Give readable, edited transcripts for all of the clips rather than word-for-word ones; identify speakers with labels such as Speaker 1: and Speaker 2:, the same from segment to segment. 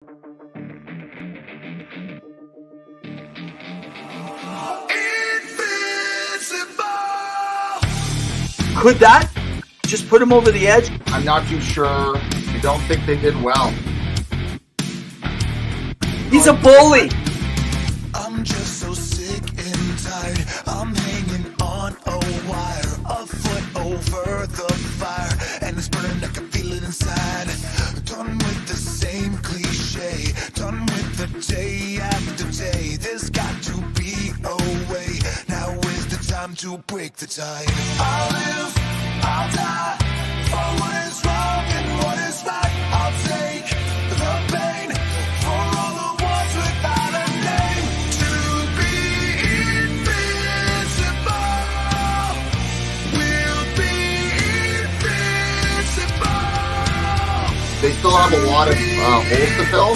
Speaker 1: Could that just put him over the edge?
Speaker 2: I'm not too sure. I don't think they did well.
Speaker 1: He's a bully.
Speaker 3: I'm just so sick and tired. I'm hanging on a wire, a foot over the fire, and it's burning. I can feel it inside. Done with the same cliche. Done with the day after day. There's got to be a way. Now is the time to break the tide. I'll live, I'll die for what is wrong and what is right. I'll take the pain for all the ones without a name. To be invincible, we'll be invincible.
Speaker 2: They still have a lot of holes to fill.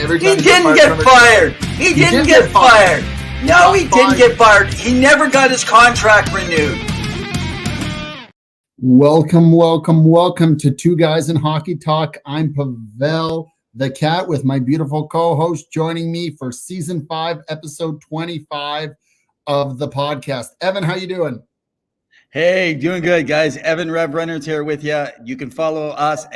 Speaker 1: He didn't get fired. He didn't get fired. No, he didn't get fired. He never got his contract renewed.
Speaker 4: Welcome to Two Guys in Hockey Talk. I'm Pawel, the cat, with my beautiful co-host joining me for season 5, episode 25 of the podcast. Evan, how you doing?
Speaker 5: Hey, doing good, guys. Evan Rev Runners here with you. You can follow us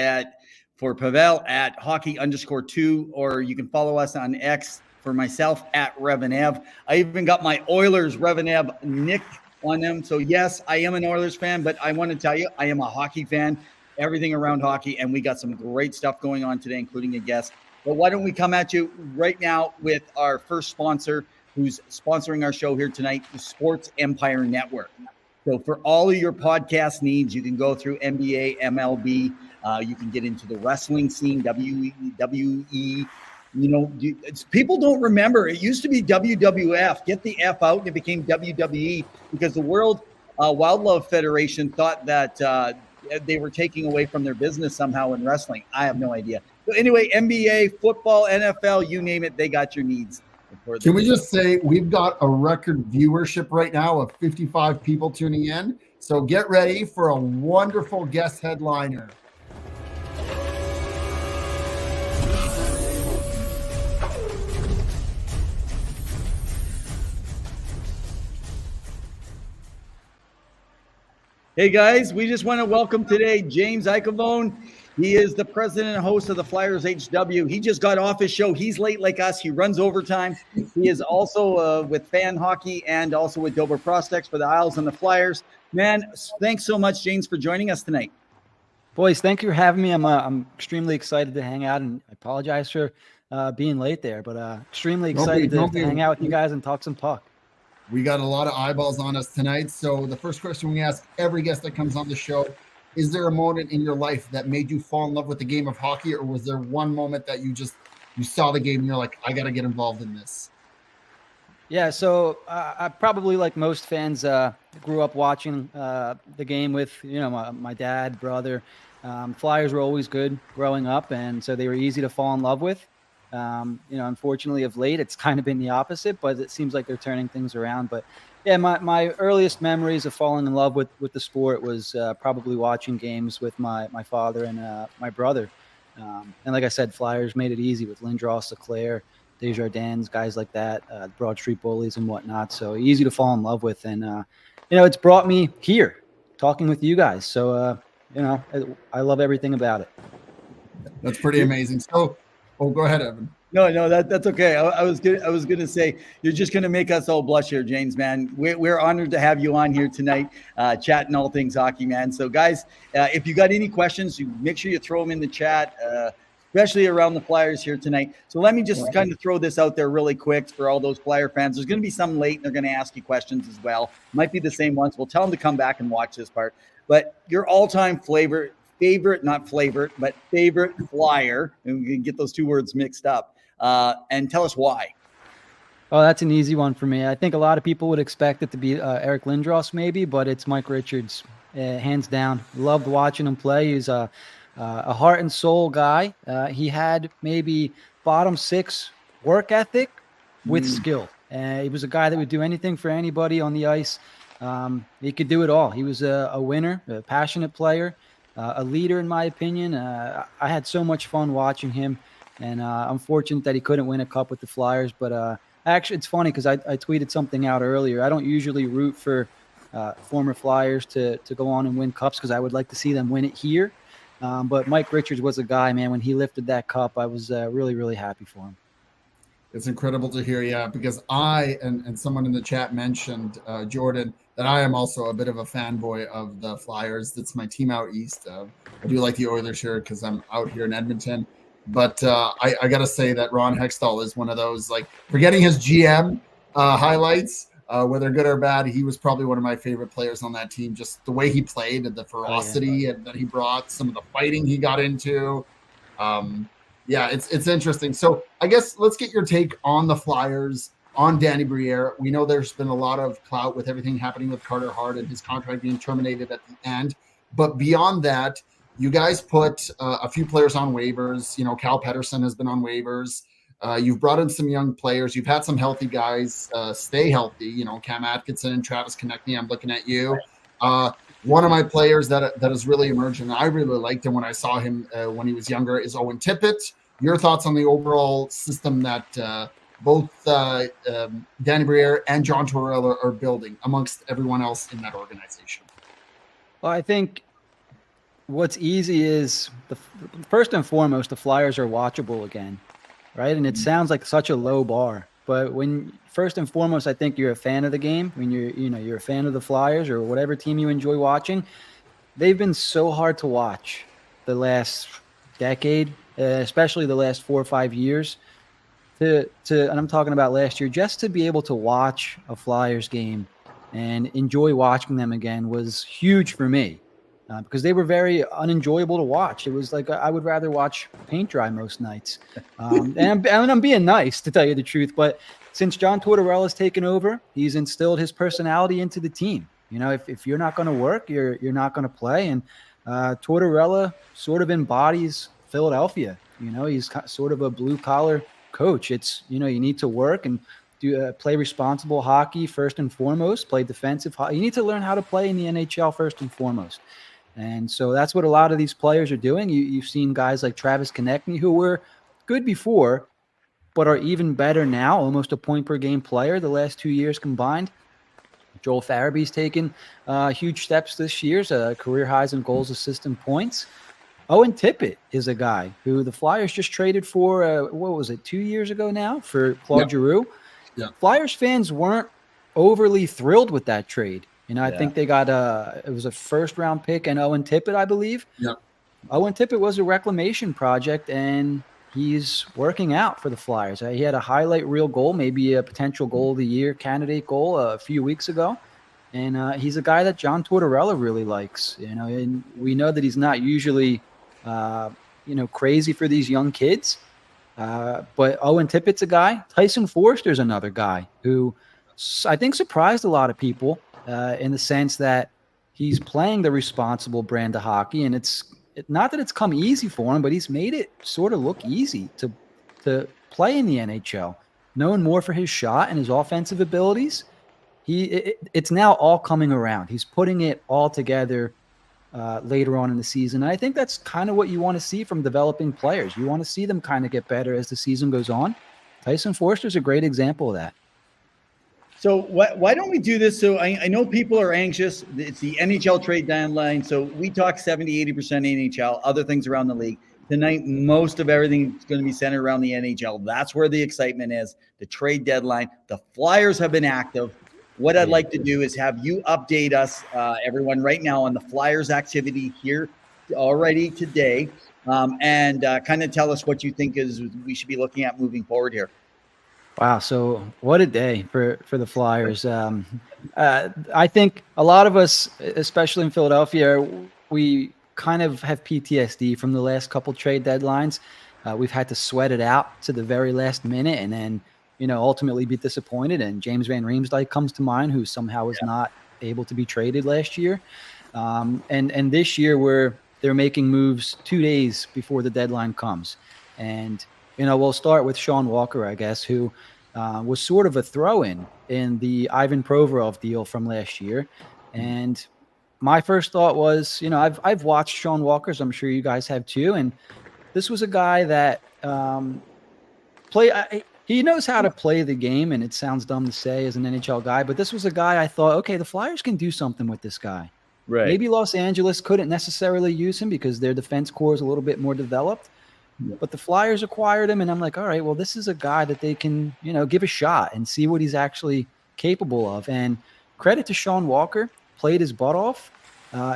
Speaker 5: for Pawel at hockey_2, or you can follow us on X for myself at REV and EV. I even got my Oilers REV and EV nick on them. So yes, I am an Oilers fan, but I want to tell you, I am a hockey fan, everything around hockey, and we got some great stuff going on today, including a guest. But why don't we come at you right now with our first sponsor, who's sponsoring our show here tonight, the Sports Empire Network. So for all of your podcast needs, you can go through NBA, MLB. You can get into the wrestling scene, WWE. You know, people don't remember. It used to be WWF. Get the F out, and it became WWE because the World Wildlife Federation thought that they were taking away from their business somehow in wrestling. I have no idea. So anyway, NBA, football, NFL, you name it, they got your needs.
Speaker 4: Can we just say we've got a record viewership right now of 55 people tuning in. So get ready for a wonderful guest headliner.
Speaker 5: Hey guys, we just want to welcome today James Icavone. He is the president and host of the Flyers HW. He just got off his show. He's late like us. He runs overtime. He is also with Fan Hockey and also with Dover Prospects for the Isles and the Flyers. Man, thanks so much, James, for joining us tonight.
Speaker 6: Boys, thank you for having me. I'm extremely excited to hang out, and I apologize for being late there, but extremely excited to hang out with you guys and talk some puck.
Speaker 4: We got a lot of eyeballs on us tonight. So the first question we ask every guest that comes on the show, is there a moment in your life that made you fall in love with the game of hockey, or was there one moment that you saw the game and you're like, I got to get involved in this?
Speaker 6: Yeah, so I probably, like most fans, grew up watching the game with, my dad, brother. Flyers were always good growing up, and so they were easy to fall in love with. Unfortunately, of late, it's kind of been the opposite, but it seems like they're turning things around. But yeah, my earliest memories of falling in love with the sport was probably watching games with my father and my brother. And like I said, Flyers made it easy with Lindros, Leclerc, Desjardins, guys like that, Broad Street Bullies and whatnot. So easy to fall in love with. And, it's brought me here talking with you guys. So, I love everything about it.
Speaker 4: That's pretty amazing. So, go ahead, Evan.
Speaker 5: No, that's okay. I was gonna say, you're just gonna make us all blush here, James, man. We're honored to have you on here tonight, chatting all things hockey, man. So guys, if you got any questions, you make sure you throw them in the chat, especially around the Flyers here tonight. So let me just kind of throw this out there really quick for all those Flyer fans. There's gonna be some late, and they're gonna ask you questions as well. Might be the same ones. We'll tell them to come back and watch this part. But your all-time favorite Flyer, and we can get those two words mixed up, and tell us why.
Speaker 6: Oh, that's an easy one for me. I think a lot of people would expect it to be Eric Lindros maybe, but it's Mike Richards, hands down. Loved watching him play. He's a a heart and soul guy. He had maybe bottom 6 work ethic with skill. He was a guy that would do anything for anybody on the ice. He could do it all. He was a winner, a passionate player, a leader, in my opinion. I had so much fun watching him, and I'm fortunate that he couldn't win a cup with the Flyers. But actually, it's funny because I tweeted something out earlier. I don't usually root for former Flyers to go on and win cups because I would like to see them win it here. But Mike Richards was a guy, man. When he lifted that cup, I was really, really happy for him.
Speaker 4: It's incredible to hear, yeah, because I and someone in the chat mentioned, Jordan, that I am also a bit of a fanboy of the Flyers. That's my team out east. I do like the Oilers here because I'm out here in Edmonton. But I got to say that Ron Hextall is one of those, like, forgetting his GM highlights, whether good or bad, he was probably one of my favorite players on that team. Just the way he played and the ferocity that he brought, some of the fighting he got into. Yeah, it's interesting. So I guess let's get your take on the Flyers, on Danny Briere. We know there's been a lot of clout with everything happening with Carter Hart and his contract being terminated at the end. But beyond that, you guys put a few players on waivers. You know, Cal Pedersen has been on waivers. You've brought in some young players. You've had some healthy guys stay healthy. You know, Cam Atkinson, Travis Konechny, I'm looking at you. One of my players that has really emerged, and I really liked him when I saw him when he was younger, is Owen Tippett. Your thoughts on the overall system that both Danny Briere and John Tortorella are building amongst everyone else in that organization?
Speaker 6: Well, I think what's easy is, first and foremost, the Flyers are watchable again, right? And it sounds like such a low bar. But when first and foremost, I think you're a fan of the game. When you're a fan of the Flyers or whatever team you enjoy watching, they've been so hard to watch the last decade, especially the last 4 or 5 years. And I'm talking about last year, just to be able to watch a Flyers game and enjoy watching them again was huge for me. Because they were very unenjoyable to watch. It was like I would rather watch paint dry most nights. And I'm being nice, to tell you the truth. But since John Tortorella's taken over, he's instilled his personality into the team. You know, if you're not going to work, you're not going to play. And Tortorella sort of embodies Philadelphia. You know, he's sort of a blue-collar coach. It's, you need to work and play responsible hockey first and foremost, play defensive hockey. You need to learn how to play in the NHL first and foremost. And so that's what a lot of these players are doing. You've seen guys like Travis Konechny, who were good before, but are even better now, almost a point-per-game player the last 2 years combined. Joel Farabee's taken huge steps this year, career highs in goals, assists, and points. Owen Tippett is a guy who the Flyers just traded for, 2 years ago now, for Claude Giroux. Yeah. Flyers fans weren't overly thrilled with that trade. I think they got it was a first-round pick and Owen Tippett, I believe. Yeah. Owen Tippett was a reclamation project, and he's working out for the Flyers. He had a highlight reel goal, maybe a potential goal of the year candidate goal a few weeks ago. And he's a guy that John Tortorella really likes. And we know that he's not usually, crazy for these young kids. But Owen Tippett's a guy. Tyson Forster's another guy who I think surprised a lot of people. In the sense that he's playing the responsible brand of hockey, and it's not that it's come easy for him, but he's made it sort of look easy to play in the NHL. Known more for his shot and his offensive abilities, it's now all coming around. He's putting it all together later on in the season. And I think that's kind of what you want to see from developing players. You want to see them kind of get better as the season goes on. Tyson Forster's a great example of that.
Speaker 5: So why don't we do this? So I know people are anxious. It's the NHL trade deadline. So we talk 70, 80% NHL, other things around the league. Tonight, most of everything is going to be centered around the NHL. That's where the excitement is, the trade deadline. The Flyers have been active. What I'd like to do is have you update us, everyone, right now on the Flyers activity here already today, and kind of tell us what you think is we should be looking at moving forward here.
Speaker 6: Wow. So what a day for the Flyers. I think a lot of us, especially in Philadelphia, we kind of have PTSD from the last couple trade deadlines. We've had to sweat it out to the very last minute and then, ultimately be disappointed. And James Van Riemsdyk comes to mind, who somehow was not able to be traded last year. And this year we're they're making moves 2 days before the deadline comes. And, we'll start with Sean Walker, I guess, who was sort of a throw-in in the Ivan Provorov deal from last year. And my first thought was, I've watched Sean Walker, so I'm sure you guys have too. And this was a guy that he knows how to play the game, and it sounds dumb to say as an NHL guy, but this was a guy I thought, okay, the Flyers can do something with this guy.
Speaker 5: Right.
Speaker 6: Maybe Los Angeles couldn't necessarily use him because their defense core is a little bit more developed, but the Flyers acquired him, and I'm like, all right, well, this is a guy that they can, give a shot and see what he's actually capable of. And credit to Sean Walker, played his butt off.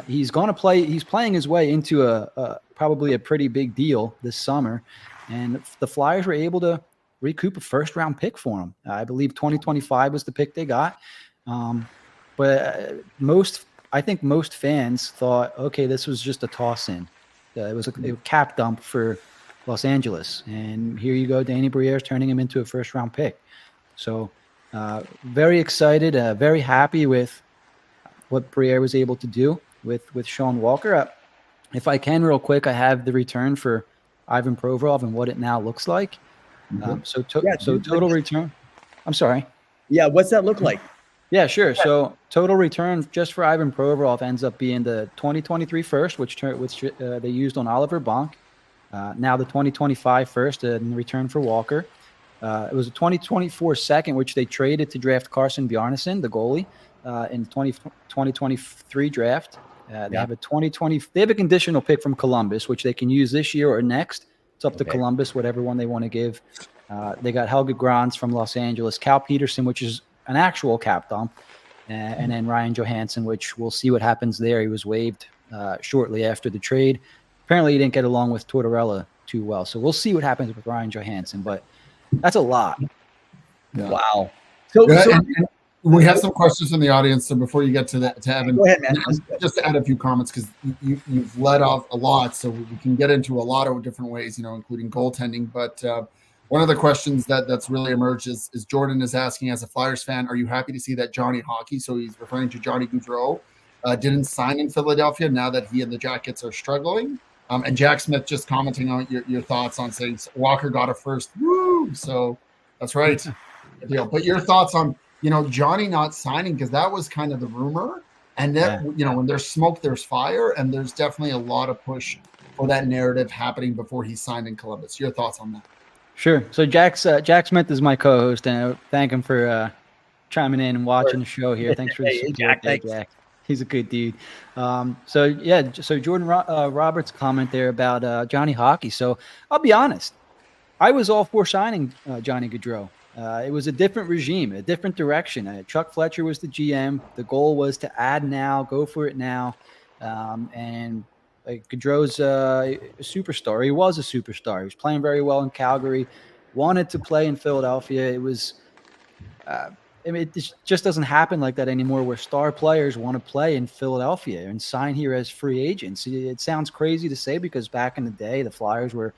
Speaker 6: He's playing his way into probably a pretty big deal this summer, and the Flyers were able to recoup a first-round pick for him. I believe 2025 was the pick they got. But I think most fans thought, okay, this was just a toss-in. It was a cap dump for Los Angeles. And here you go, Danny Briere's turning him into a first-round pick. So very excited, very happy with what Briere was able to do with Sean Walker. If I can real quick, I have the return for Ivan Provorov and what it now looks like. Total return. I'm sorry.
Speaker 5: Yeah, what's that look like?
Speaker 6: Yeah, sure. So total return just for Ivan Provorov ends up being the 2023 first, which they used on Oliver Bonk. Now the 2025 first in return for Walker. It was a 2024 second, which they traded to draft Carson Bjarnason, the goalie, in 2023 draft. They have a 2020. They have a conditional pick from Columbus, which they can use this year or next. It's up to Columbus, whatever one they want to give. They got Helge Grans from Los Angeles, Cal Peterson, which is an actual cap dump, and then Ryan Johansson, which we'll see what happens there. He was waived shortly after the trade. Apparently, he didn't get along with Tortorella too well, so we'll see what happens with Ryan Johansson. But that's a lot.
Speaker 5: Yeah. Wow.
Speaker 4: And we have some questions from the audience. So before you get to that, to Evan,
Speaker 5: go ahead, man.
Speaker 4: Just to add a few comments, because you've led off a lot, so we can get into a lot of different ways, including goaltending. But one of the questions that's really emerged is Jordan is asking, as a Flyers fan, are you happy to see that Johnny Hockey, so he's referring to Johnny Gaudreau, didn't sign in Philadelphia now that he and the Jackets are struggling? And Jack Smith just commenting on your thoughts on saying Walker got a first. Woo! So that's right. Good deal. But your thoughts on Johnny not signing, because that was kind of the rumor, and that when there's smoke, there's fire, and there's definitely a lot of push for that narrative happening before he signed in Columbus. Your thoughts on that?
Speaker 6: Sure. So Jack Smith is my co-host, and I thank him for chiming in and watching the show here. Thanks for the support, Jack. He's a good dude. So Jordan Roberts' comment there about Johnny Hockey. So I'll be honest, I was all for signing Johnny Gaudreau. It was a different regime, a different direction. Chuck Fletcher was the GM. The goal was to add now, go for it now. And Gaudreau's a superstar. He was a superstar. He was playing very well in Calgary, wanted to play in Philadelphia. It was, it just doesn't happen like that anymore, where star players want to play in Philadelphia and sign here as free agents. It sounds crazy to say, because back in the day, the Flyers were,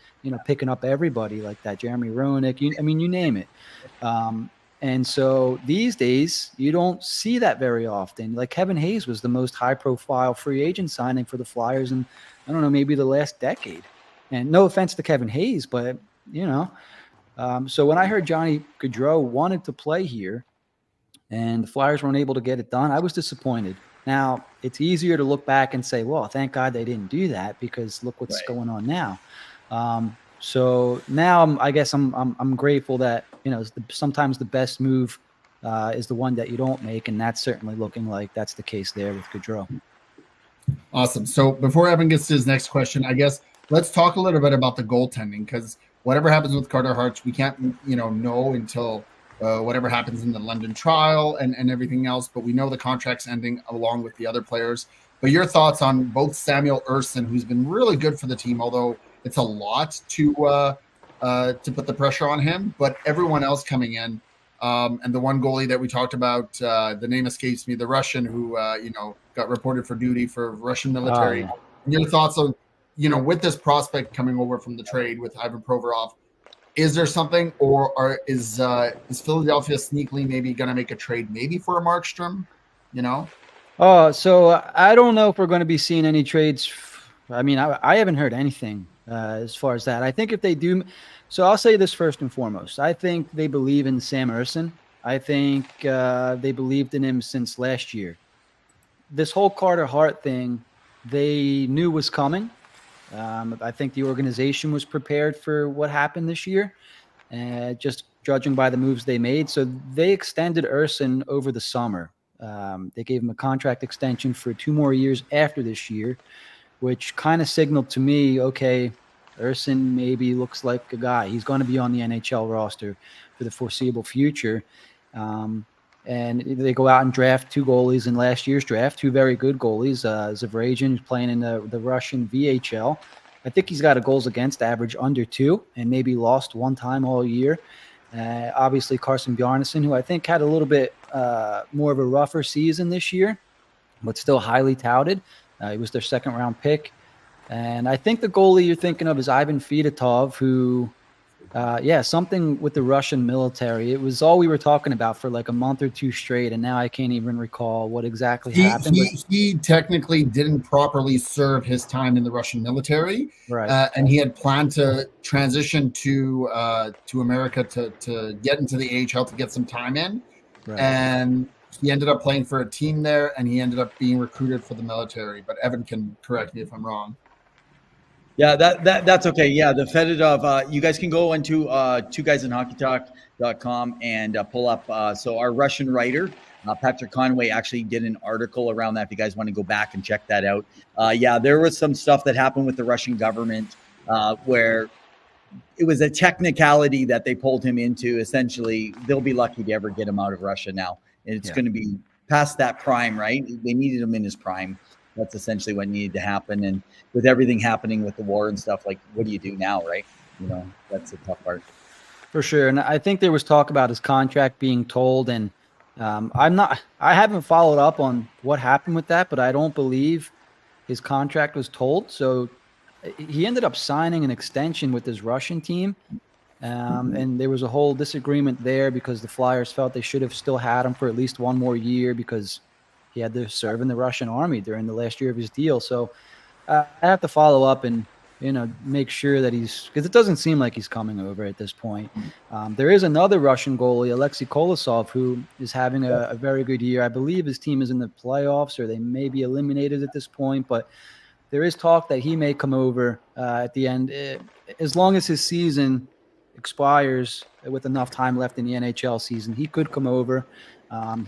Speaker 6: picking up everybody like that. Jeremy Roenick, you name it. And so these days, you don't see that very often. Like Kevin Hayes was the most high-profile free agent signing for the Flyers in, I don't know, maybe the last decade. And no offense to Kevin Hayes, but, so when I heard Johnny Gaudreau wanted to play here and the Flyers weren't able to get it done, I was disappointed. Now, it's easier to look back and say, well, thank God they didn't do that, because look what's going on now. So now I guess I'm grateful that, sometimes the best move is the one that you don't make, and that's certainly looking like that's the case there with Gaudreau.
Speaker 4: Awesome. So before Evan gets to his next question, I guess let's talk a little bit about the goaltending, because whatever happens with Carter Hart, we can't know until whatever happens in the London trial and everything else. But we know the contract's ending along with the other players. But your thoughts on both Samuel Ersson, who's been really good for the team, although it's a lot to put the pressure on him, but everyone else coming in, and the one goalie that we talked about, the name escapes me, the Russian who got reported for duty for Russian military. Your thoughts on with this prospect coming over from the trade with Ivan Provorov, is there something, or is Philadelphia sneakily maybe going to make a trade maybe for a Markstrom?
Speaker 6: So I don't know if we're going to be seeing any trades I mean, I haven't heard anything as far as that. I think if they do, so I'll say this first and foremost. I think they believe in Sam Ersson. I think they believed in him since last year. This whole Carter Hart thing, they knew was coming. I think the organization was prepared for what happened this year, just judging by the moves they made. So they extended Ersson over the summer. They gave him a contract extension for 2 more years after this year, which kind of signaled to me, okay, Ersson maybe looks like a guy. He's going to be on the NHL roster for the foreseeable future. And they go out and draft 2 goalies in last year's draft, 2 very good goalies. Zavragin, who's playing in the Russian VHL. I think he's got a goals against average under 2 and maybe lost 1 time all year. Obviously, Carson Bjarnason, who I think had a little bit more of a rougher season this year, but still highly touted. He was their 2nd-round pick. And I think the goalie you're thinking of is Ivan Fedotov, who something with the Russian military. It was all we were talking about for like a month or 2 straight, and now I can't even recall what exactly happened.
Speaker 4: He technically didn't properly serve his time in the Russian military,
Speaker 6: right?
Speaker 4: And he had planned to transition to America to get into the AHL to get some time in,
Speaker 6: Right.
Speaker 4: and he ended up playing for a team there, and he ended up being recruited for the military. But Evan can correct me if I'm wrong.
Speaker 5: Yeah, that's okay. Yeah, the Fedotov, you guys can go into 2guysinhockeytalk.com and pull up. So our Russian writer, Patrick Conway, actually did an article around that if you guys want to go back and check that out. There was some stuff that happened with the Russian government where it was a technicality that they pulled him into. Essentially, they'll be lucky to ever get him out of Russia now. And it's going to be past that prime, right? They needed him in his prime. That's essentially what needed to happen. And with everything happening with the war and stuff, like, what do you do now, right? That's the tough part.
Speaker 6: For sure. And I think there was talk about his contract being told, and I haven't followed up on what happened with that, but I don't believe his contract was told. So he ended up signing an extension with his Russian team. And there was a whole disagreement there because the Flyers felt they should have still had him for at least 1 more year because he had to serve in the Russian army during the last year of his deal. So I have to follow up and, make sure that because it doesn't seem like he's coming over at this point. There is another Russian goalie, Alexei Kolosov, who is having a very good year. I believe his team is in the playoffs or they may be eliminated at this point, but there is talk that he may come over at the end. As long as his season expires with enough time left in the NHL season, he could come over.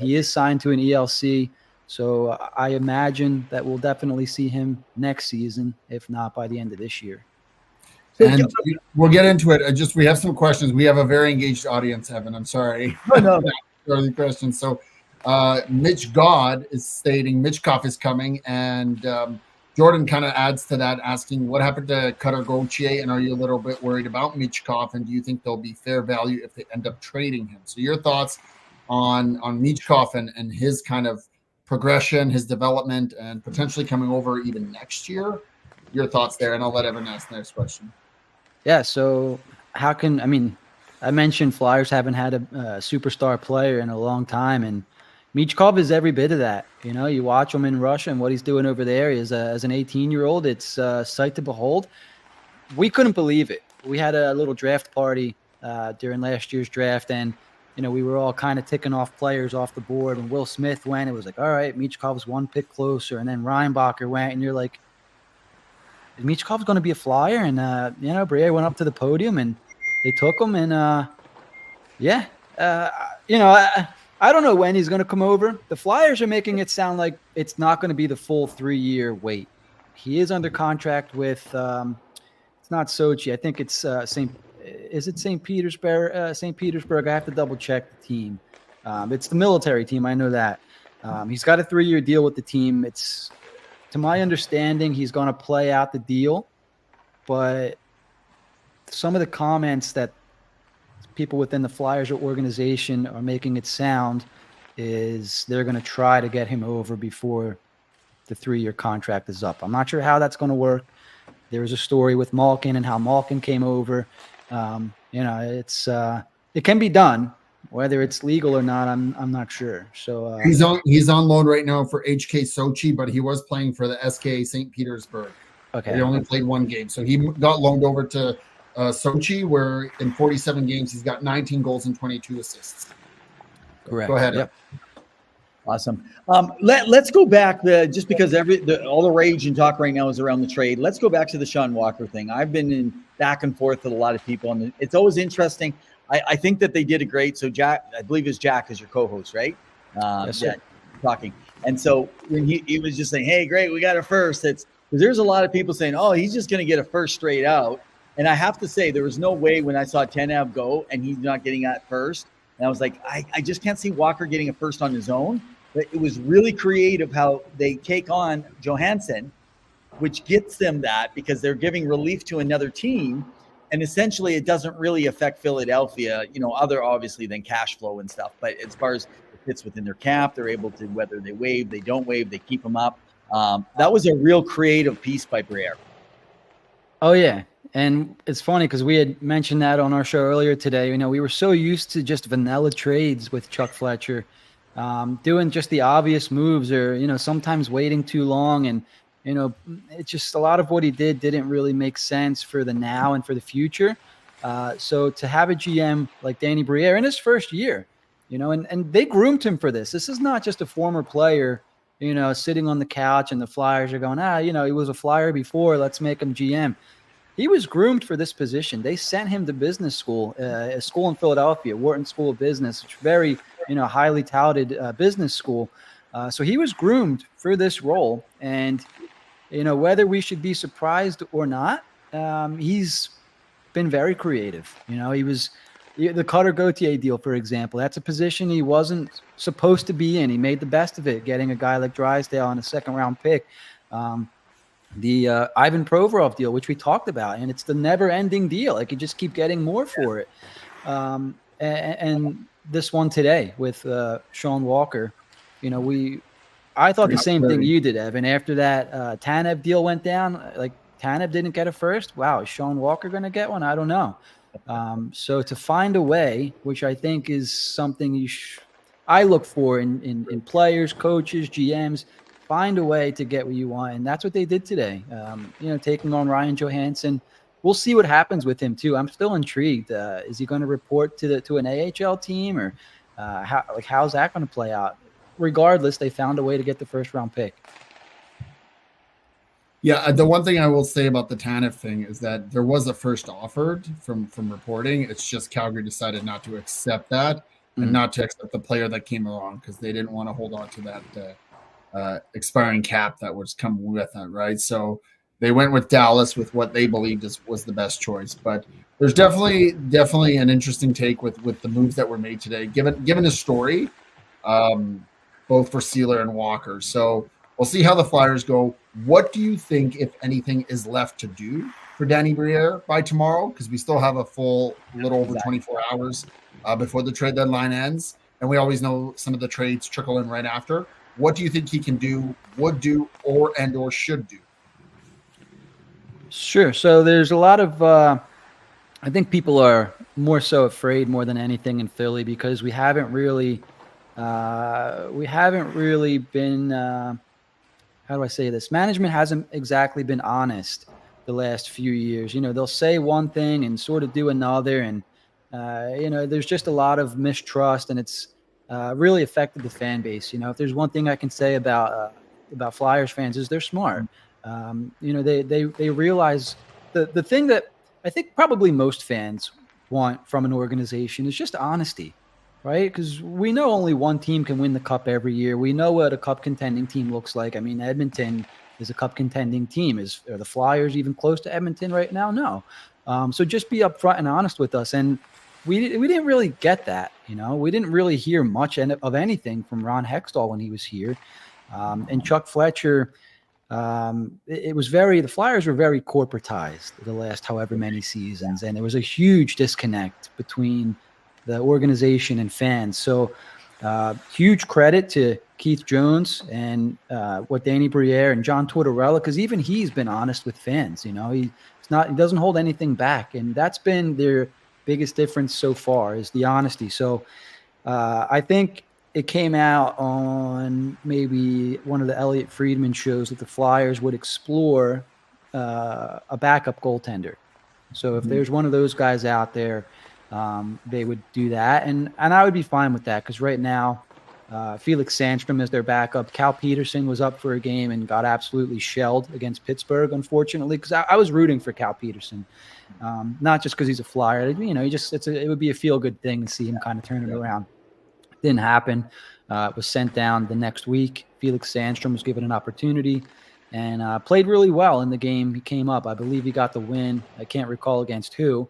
Speaker 6: He is signed to an ELC. So I imagine that we'll definitely see him next season, if not by the end of this year.
Speaker 4: And we'll get into it. We have some questions. We have a very engaged audience, Evan. I'm sorry.
Speaker 6: No.
Speaker 4: Early questions. So Mitch God is stating Michkov is coming, and Jordan kind of adds to that, asking what happened to Cutter Gauthier, and are you a little bit worried about Michkov, and do you think there'll be fair value if they end up trading him? So your thoughts on Michkov and his kind of progression, his development, and potentially coming over even next year. Your thoughts there, and I'll let Evan ask the next question.
Speaker 6: Yeah, so I mentioned Flyers haven't had a superstar player in a long time, and Michkov is every bit of that. You watch him in Russia and what he's doing over there is as an 18-year-old, it's sight to behold. We couldn't believe it. We had a little draft party during last year's draft, and we were all kind of ticking off players off the board. When Will Smith went, it was like, all right, Michkov's 1 pick closer. And then Reinbacher went, and you're like, Michkov's going to be a Flyer? And, Briere went up to the podium, and they took him. And, I don't know when he's going to come over. The Flyers are making it sound like it's not going to be the full 3-year wait. He is under contract with it's not Sochi. I think it's St. Petersburg? St. Petersburg. I have to double check the team. It's the military team. I know that. He's got a 3-year deal with the team. It's, to my understanding, he's going to play out the deal. But some of the comments that people within the Flyers organization are making it sound is they're going to try to get him over before the 3-year contract is up. I'm not sure how that's going to work. There was a story with Malkin and how Malkin came over. It can be done. Whether it's legal or not, I'm not sure. So
Speaker 4: he's on loan right now for HK Sochi, but he was playing for the SK St. Petersburg.
Speaker 6: Okay.
Speaker 4: He only played one game. So he got loaned over to Sochi, where in 47 games, he's got 19 goals and 22 assists.
Speaker 6: Correct.
Speaker 4: Go ahead.
Speaker 6: Yep.
Speaker 5: Awesome. Let's go back just because all the rage and talk right now is around the trade. Let's go back to the Sean Walker thing. I've been in back and forth with a lot of people, and it's always interesting. I think that they did a great. So Jack, I believe is Jack is your co-host, right?
Speaker 6: Yes, sir.
Speaker 5: Yeah, talking. And so when he was just saying, "Hey, great, we got a first," it's because there's a lot of people saying, "Oh, he's just going to get a first straight out." And I have to say, there was no way when I saw Tanev go and he's not getting at first. And I was like, I just can't see Walker getting a first on his own. But it was really creative how they take on Johansson, which gets them that because they're giving relief to another team. And essentially, it doesn't really affect Philadelphia, other obviously than cash flow and stuff. But as far as it fits within their cap, they're able to, whether they waive, they don't waive, they keep them up. That was a real creative piece by Briere.
Speaker 6: Oh, yeah. And it's funny because we had mentioned that on our show earlier today. We were so used to just vanilla trades with Chuck Fletcher, doing just the obvious moves or, sometimes waiting too long. And, it's just a lot of what he didn't really make sense for the now and for the future. So to have a GM like Danny Briere in his first year, and they groomed him for this. This is not just a former player, sitting on the couch and the Flyers are going, he was a Flyer before, let's make him GM. He was groomed for this position. They sent him to business school, a school in Philadelphia, Wharton School of Business, which is very, highly touted business school. So he was groomed for this role. And, whether we should be surprised or not, he's been very creative. He was the Cutter Gauthier deal, for example. That's a position he wasn't supposed to be in. He made the best of it, getting a guy like Drysdale on a second-round pick. The Ivan Provorov deal, which we talked about, and it's the never-ending deal. Like, you just keep getting more for it. And this one today with Sean Walker, I thought the same thing you did, Evan. After that Tanev deal went down, like Tanev didn't get a first. Wow, is Sean Walker going to get one? I don't know. So to find a way, which I think is something I look for in players, coaches, GMs, find a way to get what you want. And that's what they did today. Taking on Ryan Johansson. We'll see what happens with him too. I'm still intrigued. Is he going to report to an AHL team, or how's that going to play out? Regardless, they found a way to get the first round pick.
Speaker 4: Yeah, the one thing I will say about the Tanev thing is that there was a first offered from reporting. It's just Calgary decided not to accept that and not to accept the player that came along because they didn't want to hold on to that expiring cap that was coming with it, right? So they went with Dallas with what they believed was the best choice. But there's definitely an interesting take with the moves that were made today, given the story, both for Sealer and Walker. So we'll see how the Flyers go. What do you think, if anything, is left to do for Danny Briere by tomorrow? Because we still have a little over 24 hours before the trade deadline ends. And we always know some of the trades trickle in right after. What do you think he can do, would do, or should do?
Speaker 6: Sure. So there's a lot of I think people are more so afraid more than anything in Philly because we haven't really been how do I say this? Management hasn't exactly been honest the last few years. They'll say one thing and sort of do another. And, there's just a lot of mistrust, and it's really affected the fan base. If there's one thing I can say about Flyers fans is they're smart. They realize the thing that I think probably most fans want from an organization is just honesty. Right? Because we know only one team can win the cup every year. We know what a cup contending team looks like. I mean, Edmonton is a cup contending team. Are the Flyers even close to Edmonton right now? No. So just be upfront and honest with us. And we didn't really get that. We didn't really hear much of anything from Ron Hextall when he was here. And Chuck Fletcher, the Flyers were very corporatized the last however many seasons. And there was a huge disconnect between the organization and fans. So huge credit to Keith Jones and what Danny Briere and John Tortorella, because even he's been honest with fans. He doesn't hold anything back. And that's been their biggest difference so far is the honesty. So I think it came out on maybe one of the Elliot Friedman shows that the Flyers would explore a backup goaltender. So if there's one of those guys out there, they would do that, and I would be fine with that because right now, Felix Sandstrom is their backup. Cal Peterson was up for a game and got absolutely shelled against Pittsburgh, unfortunately, because I was rooting for Cal Peterson, not just because he's a Flyer. You know, it would be a feel-good thing to see him kind of turn it around. Didn't happen. It was sent down the next week. Felix Sandstrom was given an opportunity and played really well in the game. He came up. I believe he got the win. I can't recall against who.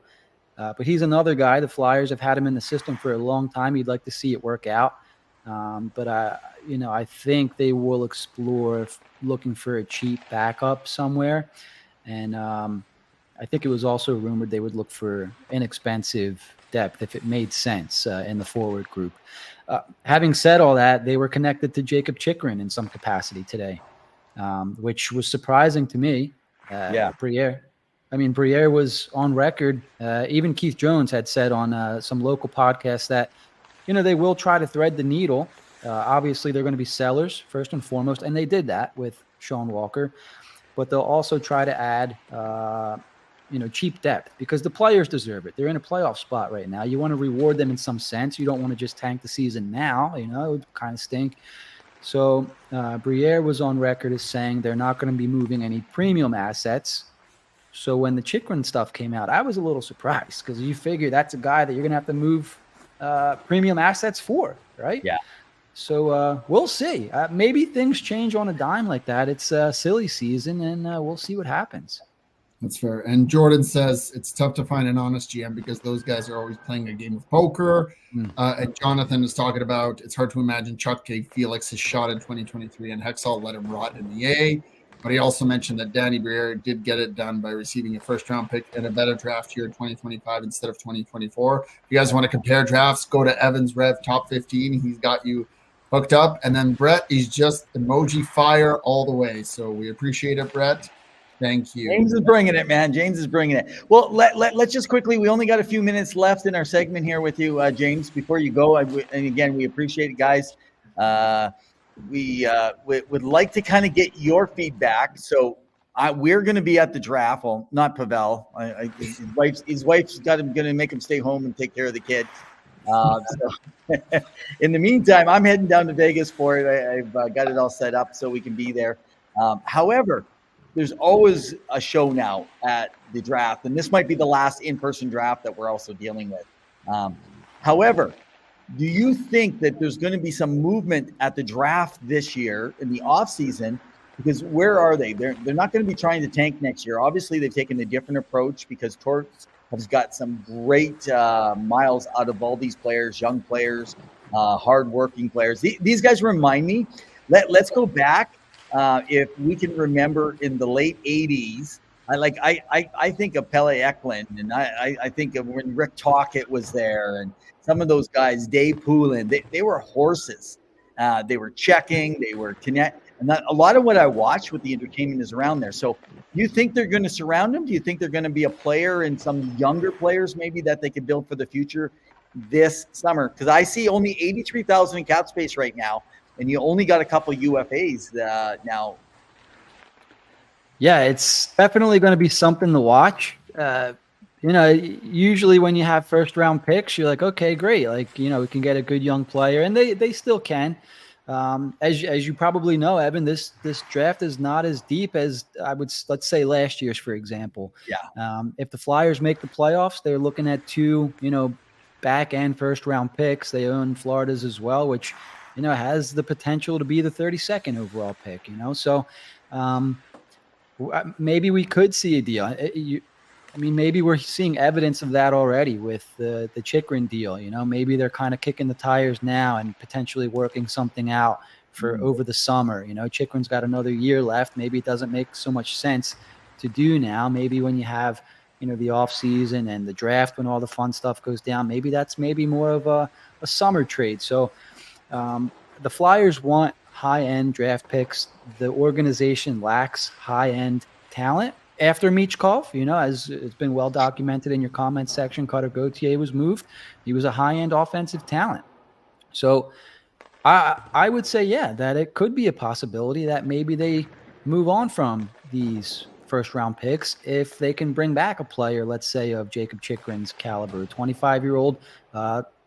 Speaker 6: But he's another guy. The Flyers have had him in the system for a long time. You'd like to see it work out. But I think they will explore looking for a cheap backup somewhere. And I think it was also rumored they would look for inexpensive depth if it made sense in the forward group. Having said all that, they were connected to Jacob Chikrin in some capacity today, which was surprising to me. Briere was on record. Even Keith Jones had said on some local podcasts that, they will try to thread the needle. Obviously, they're going to be sellers first and foremost, and they did that with Sean Walker. But they'll also try to add, cheap depth because the players deserve it. They're in a playoff spot right now. You want to reward them in some sense. You don't want to just tank the season now. It would kind of stink. So Briere was on record as saying they're not going to be moving any premium assets. So when the Chikrin stuff came out, I was a little surprised because you figure that's a guy that you're going to have to move premium assets for, right?
Speaker 5: Yeah.
Speaker 6: So we'll see. Maybe things change on a dime like that. It's a silly season, and we'll see what happens.
Speaker 4: That's fair. And Jordan says it's tough to find an honest GM because those guys are always playing a game of poker. And Jonathan is talking about it's hard to imagine Chuck gave Felix his shot in 2023 and Hexall let him rot in the A. But he also mentioned that Danny Briere did get it done by receiving a first-round pick and a better draft year in 2025 instead of 2024. If you guys want to compare drafts, go to Evan's Rev Top 15. He's got you hooked up. And then Brett, he's just emoji fire all the way. So we appreciate it, Brett. Thank you.
Speaker 5: James is bringing it, man. James is bringing it. Well, let's just quickly, we only got a few minutes left in our segment here with you, James. Before you go, and again, we appreciate it, guys. We would like to kind of get your feedback. So we're going to be at the draft. Well, not Pawel. His wife's going to make him stay home and take care of the kid. So in the meantime, I'm heading down to Vegas for it. I've got it all set up so we can be there. However, there's always a show now at the draft, and this might be the last in-person draft that we're also dealing with. However, do you think that there's going to be some movement at the draft this year in the offseason? Because where are they? They're not going to be trying to tank next year. Obviously, they've taken a different approach because Torts has got some great miles out of all these players, young players, hardworking players. These guys remind me. Let's go back. If we can remember in the late 80s, I think of Pele Eklund, and I think of when Rick Tocchet was there, and some of those guys, Dave Poulin, they were horses. They were checking, they were connect, and a lot of what I watch with the entertainment is around there. So, do you think they're going to surround him? Do you think they're going to be a player and some younger players maybe that they could build for the future this summer? Because I see only 83,000 in cap space right now. And you only got a couple UFAs now. Yeah,
Speaker 6: it's definitely going to be something to watch. Usually when you have first-round picks, you're like, okay, great. We can get a good young player. And they still can. As you probably know, Evan, this draft is not as deep as let's say last year's, for example.
Speaker 5: Yeah.
Speaker 6: If the Flyers make the playoffs, they're looking at two, back-end first-round picks. They own Florida's as well, which – has the potential to be the 32nd overall pick, So maybe we could see a deal. Maybe we're seeing evidence of that already with the Chikrin deal. Maybe they're kind of kicking the tires now and potentially working something out for over the summer. Chikrin's got another year left. Maybe it doesn't make so much sense to do now. Maybe when you have, the off season and the draft, when all the fun stuff goes down, maybe that's more of a summer trade. So, the Flyers want high-end draft picks. The organization lacks high-end talent. After Michkov, as it's been well documented in your comments section, Cutter Gauthier was moved. He was a high-end offensive talent. So I would say, that it could be a possibility that maybe they move on from these first-round picks if they can bring back a player, let's say, of Jacob Chikrin's caliber, 25-year-old,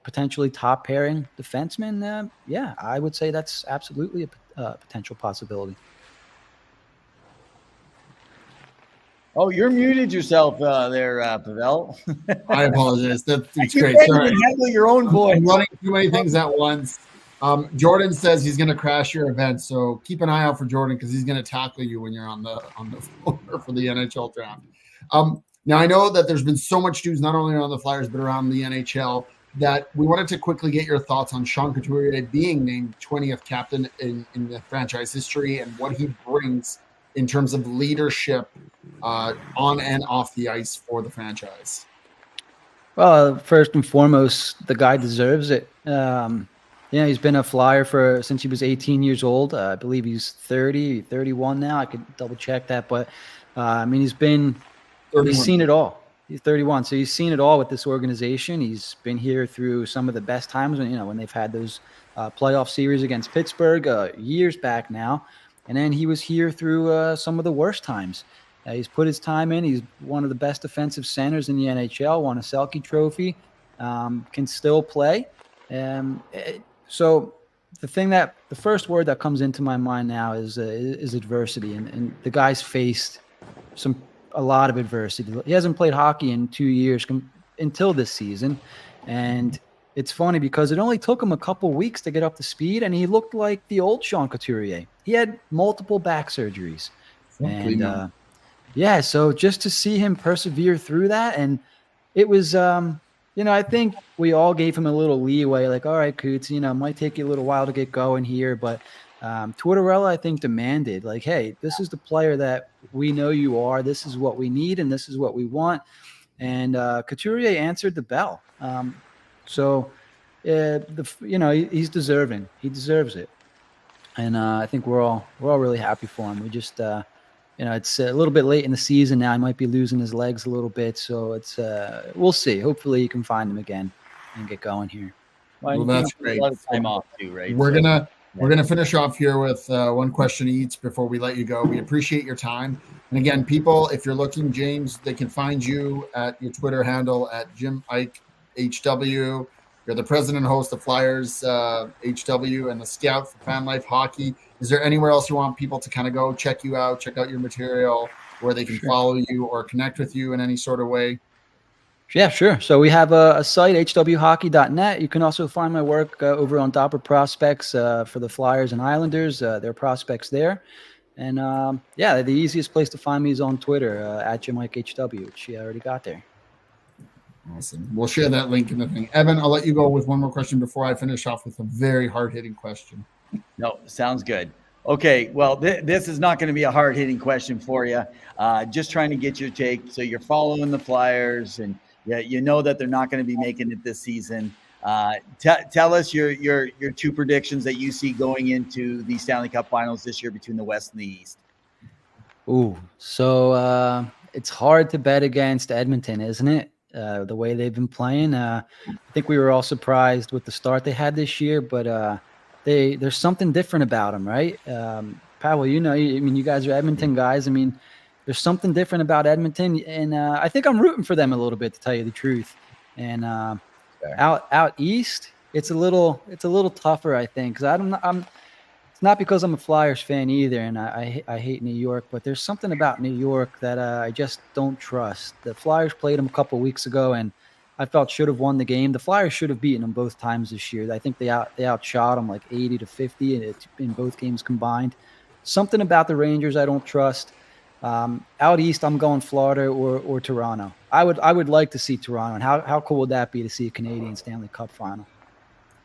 Speaker 6: potentially top-pairing defenseman. Yeah, I would say that's absolutely a potential possibility.
Speaker 5: Oh, you're muted yourself there, Pawel.
Speaker 4: I apologize. That's
Speaker 5: I
Speaker 4: it's
Speaker 5: can't
Speaker 4: great. Sorry.
Speaker 5: even handle your own voice.
Speaker 4: I'm running too many things at once. Jordan says he's going to crash your event, so keep an eye out for Jordan because he's going to tackle you when you're on the floor for the NHL draft. Now I know that there's been so much news not only around the Flyers but around the NHL that we wanted to quickly get your thoughts on Sean Couturier being named 20th captain in the franchise history and what he brings in terms of leadership on and off the ice for the franchise.
Speaker 6: Well, first and foremost, the guy deserves it. He's been a Flyer since he was 18 years old. I believe he's 31 now. I could double check that, but he's seen it all. He's 31, so he's seen it all with this organization. He's been here through some of the best times when they've had those playoff series against Pittsburgh years back now, and then he was here through some of the worst times. He's put his time in. He's one of the best defensive centers in the NHL. Won a Selke Trophy. Can still play. So the first word that comes into my mind now is adversity, and the guy's faced a lot of adversity. He hasn't played hockey in 2 years until this season, and it's funny because it only took him a couple weeks to get up to speed, and he looked like the old Sean Couturier. He had multiple back surgeries, and so just to see him persevere through that, and it was I think we all gave him a little leeway, like, all right, Coots, it might take you a little while to get going here, but Tortorella, I think, demanded, like, hey, this is the player that we know you are. This is what we need, and this is what we want. And Couturier answered the bell. He's deserving. He deserves it. And I think we're all really happy for him. We just, it's a little bit late in the season now. He might be losing his legs a little bit, so it's we'll see. Hopefully, you can find him again and get going here.
Speaker 4: Well, that's great.
Speaker 5: A lot of time off too, right?
Speaker 4: We're gonna finish off here with one question each before we let you go. We appreciate your time. And again, people, if you're looking, James, they can find you at your Twitter handle at Jim Ike HW. You're the president and host of Flyers HW and the scout for Fan Life Hockey. Is there anywhere else you want people to kind of go check you out, check out your material, where they can follow you or connect with you in any sort of way?
Speaker 6: Yeah, sure. So we have a site, hwhockey.net. You can also find my work over on Dopper Prospects for the Flyers and Islanders. There are prospects there. And the easiest place to find me is on Twitter at JimMikeHW, which you already got there.
Speaker 4: Awesome. We'll share that link in the thing. Evan, I'll let you go with one more question before I finish off with a very hard-hitting question.
Speaker 5: No, sounds good. Okay, well, this is not going to be a hard-hitting question for you. Just trying to get your take. So you're following the Flyers, and you know that they're not going to be making it this season. Tell us your two predictions that you see going into the Stanley Cup Finals this year between the West and the East.
Speaker 6: Ooh, so it's hard to bet against Edmonton, isn't it? The way they've been playing. I think we were all surprised with the start they had this year, but there's something different about them, right? Pawel, you guys are Edmonton guys. There's something different about Edmonton, and I think I'm rooting for them a little bit, to tell you the truth. And out east, it's a little tougher, I think, because it's not because I'm a Flyers fan either, and I hate New York, but there's something about New York that I just don't trust. The Flyers played them a couple weeks ago, and I felt should have won the game. The Flyers should have beaten them both times this year. I think they outshot them like 80-50 in both games combined. Something about the Rangers I don't trust. Out east, I'm going Florida or Toronto. I would like to see Toronto, and how cool would that be to see a Canadian Stanley Cup final?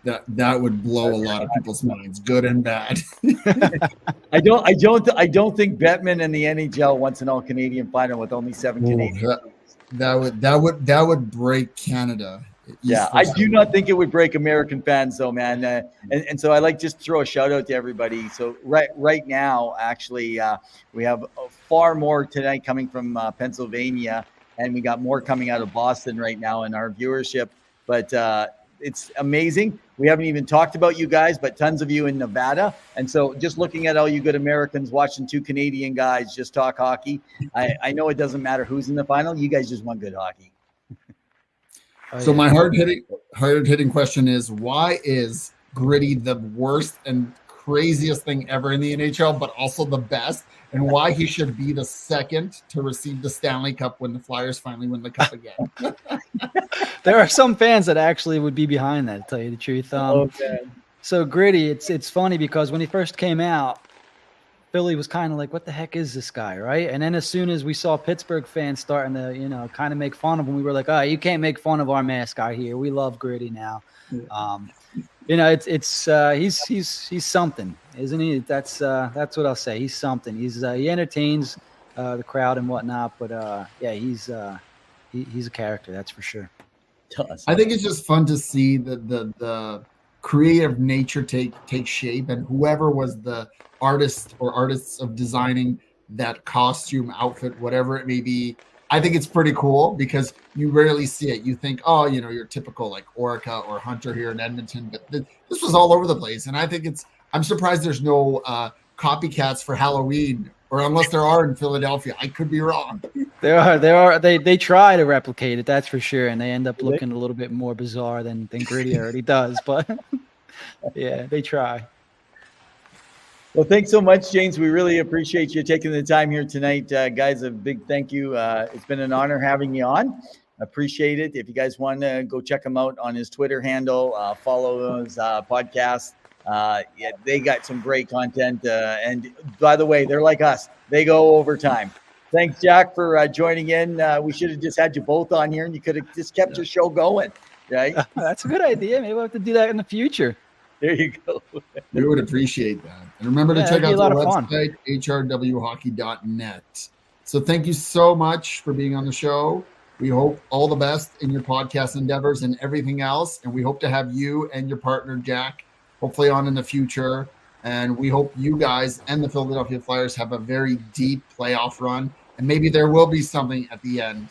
Speaker 4: That would blow a lot of people's minds, good and bad.
Speaker 5: I don't think Bettman and the NHL wants an all-Canadian final with only 7 Canadians.
Speaker 4: That would break Canada.
Speaker 5: Yeah, I do not think it would break American fans, though, man. And so I like just throw a shout out to everybody. So right now, actually, we have far more tonight coming from Pennsylvania, and we got more coming out of Boston right now in our viewership. But it's amazing. We haven't even talked about you guys, but tons of you in Nevada. And so just looking at all you good Americans watching two Canadian guys just talk hockey, I know it doesn't matter who's in the final. You guys just want good hockey.
Speaker 4: So my hard-hitting question is, why is Gritty the worst and craziest thing ever in the NHL, but also the best, and why he should be the second to receive the Stanley Cup when the Flyers finally win the cup again?
Speaker 6: There are some fans that actually would be behind that, to tell you the truth. So Gritty, it's funny because when he first came out, Philly was kind of like, what the heck is this guy, right? And then as soon as we saw Pittsburgh fans starting to, kind of make fun of him, we were like, oh, you can't make fun of our mascot here. We love Gritty now. He's something, isn't he? That's what I'll say. He's something. He entertains the crowd and whatnot, but he's a character, that's for sure.
Speaker 4: I think it's just fun to see the creative nature take shape, and whoever was the artist or artists of designing that costume, outfit, whatever it may be. I think it's pretty cool because you rarely see it. You think, oh, your typical like Orca or Hunter here in Edmonton, but this was all over the place. And I think I'm surprised there's no copycats for Halloween, or unless there are in Philadelphia. I could be wrong.
Speaker 6: There are. They try to replicate it, that's for sure, and they end up looking a little bit more bizarre than Gritty already does. But yeah, they try.
Speaker 5: Well, thanks so much, James. We really appreciate you taking the time here tonight. Guys, a big thank you. It's been an honor having you on. Appreciate it. If you guys want to go check him out on his Twitter handle, follow his podcast. They got some great content. And by the way, they're like us. They go overtime. Thanks, Jack, for joining in. We should have just had you both on here, and you could have just kept your show going, right?
Speaker 6: That's a good idea. Maybe we'll have to do that in the future.
Speaker 5: There you go.
Speaker 4: We would appreciate that. And remember to check out the website, hrwhockey.net. So thank you so much for being on the show. We hope all the best in your podcast endeavors and everything else. And we hope to have you and your partner, Jack, hopefully on in the future. And we hope you guys and the Philadelphia Flyers have a very deep playoff run. And maybe there will be something at the end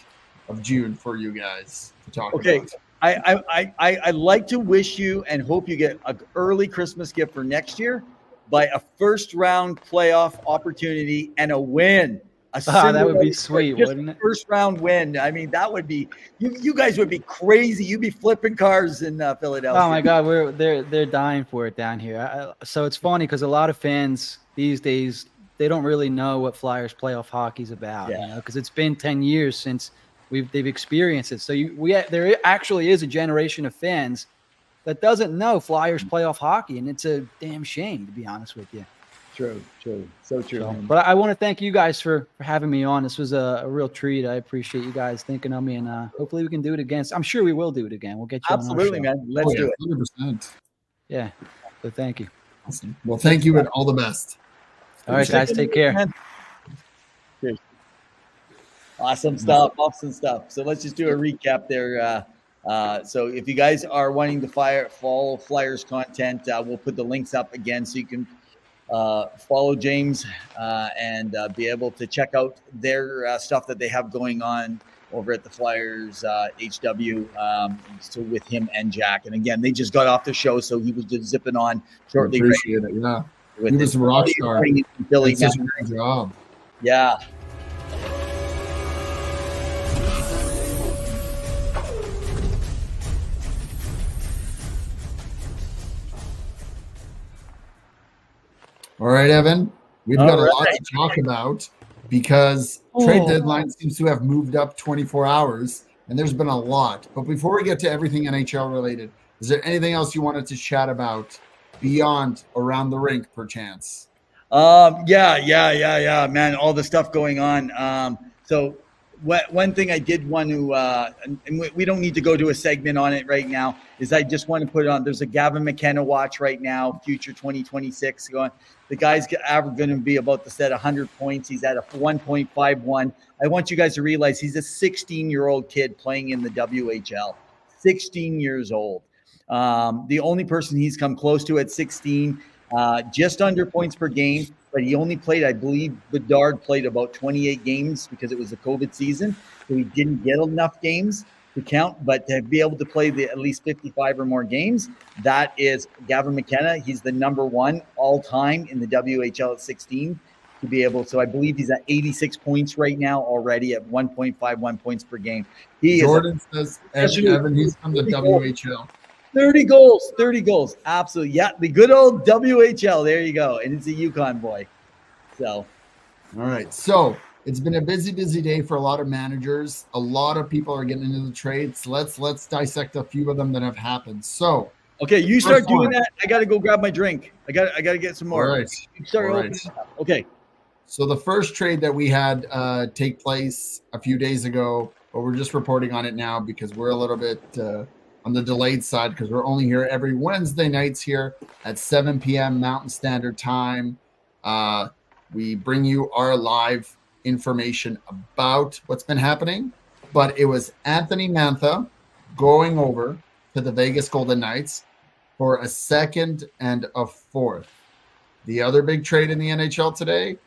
Speaker 4: of June for you guys to talk about.
Speaker 5: I like to wish you and hope you get an early Christmas gift for next year by a first round playoff opportunity and a win.
Speaker 6: That would be sweet, wouldn't it?
Speaker 5: First round win. I mean, that would be you guys would be crazy. You'd be flipping cars in Philadelphia.
Speaker 6: Oh my God, they're dying for it down here. So it's funny because a lot of fans these days, they don't really know what Flyers playoff hockey's about. Because it's been 10 years since they've experienced it. So there actually is a generation of fans that doesn't know Flyers playoff hockey, and it's a damn shame, to be honest with you.
Speaker 5: True. So true.
Speaker 6: But I want to thank you guys for having me on. This was a real treat. I appreciate you guys thinking of me, and hopefully we can do it again. I'm sure we will do it again. We'll get you
Speaker 5: absolutely,
Speaker 6: on our show.
Speaker 5: man. Let's do it.
Speaker 4: 100%.
Speaker 6: Yeah. So thank you.
Speaker 4: Awesome. Well, thank you and all the best.
Speaker 6: All right, guys. Take care.
Speaker 5: Cheers. Awesome stuff. So let's just do a recap there. So if you guys are wanting to follow Flyers content, we'll put the links up again so you can follow James and be able to check out their stuff that they have going on over at the Flyers HW so with him and Jack. And again, they just got off the show, so he was just zipping on shortly.
Speaker 4: Appreciate it. Yeah. He was a rock star.
Speaker 5: Philly.
Speaker 4: Such a great job.
Speaker 5: Yeah.
Speaker 4: All right, Evan, we've got a lot to talk about because trade deadline seems to have moved up 24 hours, and there's been a lot. But before we get to everything NHL related, is there anything else you wanted to chat about beyond around the rink, perchance?
Speaker 5: Yeah, man, all the stuff going on. So one thing I did want to, and we don't need to go to a segment on it right now, is I just want to put it on. There's a Gavin McKenna watch right now, future 2026 going. The guy's going to be about to set 100 points. He's at a 1.51. I want you guys to realize he's a 16-year-old kid playing in the WHL. 16 years old. The only person he's come close to at 16, just under points per game, but he only played, I believe, Bedard played about 28 games because it was a COVID season, so he didn't get enough games. to count, but to be able to play at least 55 or more games, that is Gavin McKenna. He's the number one all time in the WHL at 16 to be able. So I believe he's at 86 points right now already at 1.51 points per game.
Speaker 4: Jordan says, Evan, he's from the WHL.
Speaker 5: 30 goals. Absolutely. Yeah, the good old WHL. There you go. And it's a Yukon boy. So,
Speaker 4: all right. So it's been a busy day for a lot of managers. A lot of people are getting into the trades. Let's dissect a few of them that have happened. So,
Speaker 5: okay, you start doing that. I got to go grab my drink. I got to get some more.
Speaker 4: All right.
Speaker 5: You start opening up. Okay.
Speaker 4: So the first trade that we had take place a few days ago, but we're just reporting on it now because we're a little bit on the delayed side because we're only here every Wednesday nights here at 7 p.m. Mountain Standard Time. We bring you our live information about what's been happening, but it was Anthony Mantha going over to the Vegas Golden Knights for a second and a fourth. The other big trade in the NHL today,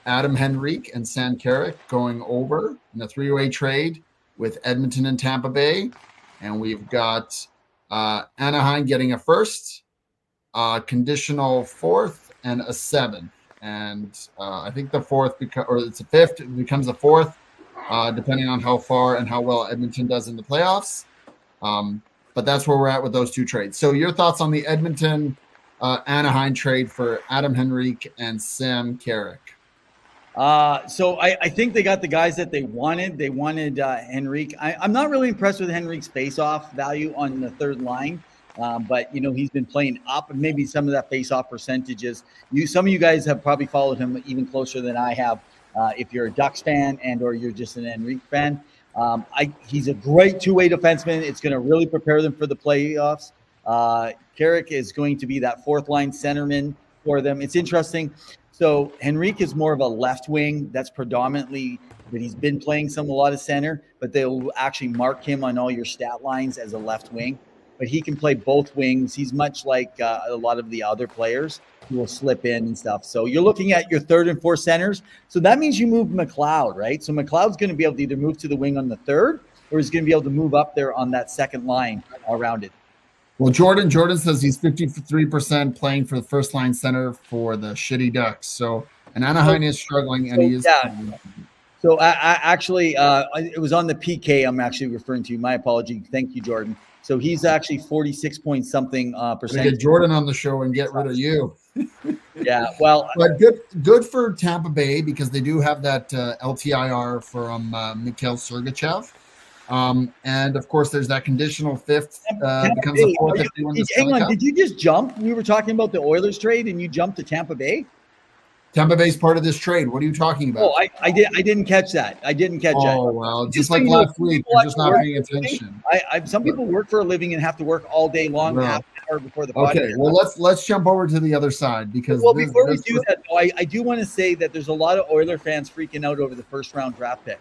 Speaker 4: Adam Henrique and Sam Carrick going over in a three-way trade with Edmonton and Tampa Bay. And we've got Anaheim getting a first, conditional fourth, and a seventh. And I think the fourth, it's a fifth, it becomes a fourth, depending on how far and how well Edmonton does in the playoffs. But that's where we're at with those two trades. So your thoughts on the Edmonton Anaheim trade for Adam Henrique and Sam Carrick?
Speaker 5: So I think they got the guys that they wanted. They wanted Henrique. I'm not really impressed with Henrique's face-off value on the third line. But he's been playing up, and maybe some of that face-off percentages. Some of you guys have probably followed him even closer than I have. If you're a Ducks fan or you're just an Henrique fan, he's a great two-way defenseman. It's going to really prepare them for the playoffs. Carrick is going to be that fourth-line centerman for them. It's interesting. So Henrique is more of a left wing. That's predominantly, but he's been playing a lot of center. But they'll actually mark him on all your stat lines as a left wing. But he can play both wings. He's much like a lot of the other players who will slip in and stuff. So you're looking at your third and fourth centers. So that means you move McLeod, right? So McLeod's going to be able to either move to the wing on the third, or he's going to be able to move up there on that second line around it.
Speaker 4: Well, Jordan says he's 53% playing for the first line center for the shitty Ducks. So, and Anaheim is struggling, and he is.
Speaker 5: Yeah. So I actually, it was on the PK. I'm actually referring to. My apology. Thank you, Jordan. So he's actually 46 point something percent.
Speaker 4: Get Jordan on the show and get rid of you.
Speaker 5: Yeah, well,
Speaker 4: but good for Tampa Bay because they do have that LTIR from Mikhail Sergachev. And of course, there's that conditional fifth becomes a fourth.
Speaker 5: Hang on, did you just jump? We were talking about the Oilers trade, and you jumped to Tampa Bay.
Speaker 4: Tampa Bay's part of this trade. What are you talking about?
Speaker 5: Oh, I didn't catch that.
Speaker 4: Oh, well, just like last week, you're just not paying attention.
Speaker 5: Some people work for a living and have to work all day long, half an hour before the podcast.
Speaker 4: Okay, well, let's jump over to the other side because.
Speaker 5: Well, before we do that, though, I do want to say that there's a lot of Oiler fans freaking out over the first round draft pick.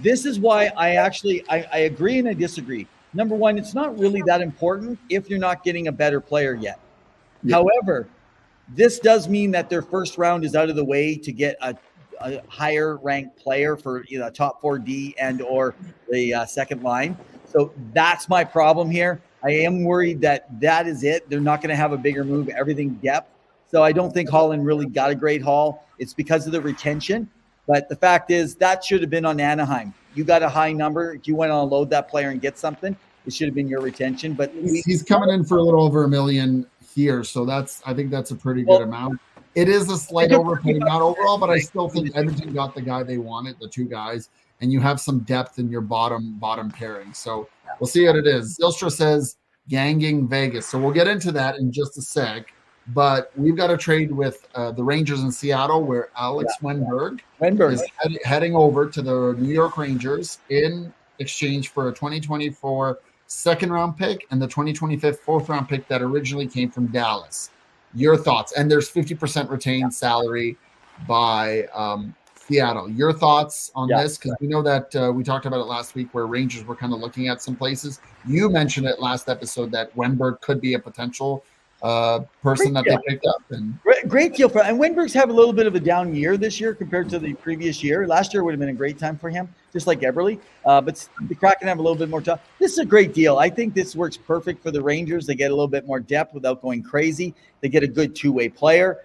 Speaker 5: This is why I agree and I disagree. Number one, it's not really that important if you're not getting a better player yet. Yeah. However, this does mean that their first round is out of the way to get a higher ranked player for top 4D and or the second line. So that's my problem here. I am worried that is it. They're not going to have a bigger move, everything depth. So I don't think Holland really got a great haul. It's because of the retention. But the fact is that should have been on Anaheim. You got a high number. If you went on to load that player and get something, it should have been your retention. But
Speaker 4: he's coming in for a little over $1 million here. So I think that's a pretty good amount. It is a slight overpay, not overall, but I still think Edmonton got the guy they wanted, the two guys, and you have some depth in your bottom pairing. So we'll see what it is. Zilstra says ganging Vegas. So we'll get into that in just a sec. But we've got a trade with the Rangers in Seattle where Alex Wenberg is heading over to the New York Rangers in exchange for a 2024 second-round pick and the 2025 fourth-round pick that originally came from Dallas. Your thoughts? And there's 50% retained salary by Seattle. Your thoughts on this? Because we know that we talked about it last week where Rangers were kind of looking at some places. You mentioned it last episode that Wenberg could be a potential person
Speaker 5: Great
Speaker 4: that
Speaker 5: deal.
Speaker 4: they picked up. And
Speaker 5: Great deal for, and Winberg's have a little bit of a down year this year compared to the previous year. Last year would have been a great time for him, just like Eberle. But the Kraken have a little bit more time. This is a great deal. I think this works perfect for the Rangers. They get a little bit more depth without going crazy. They get a good two-way player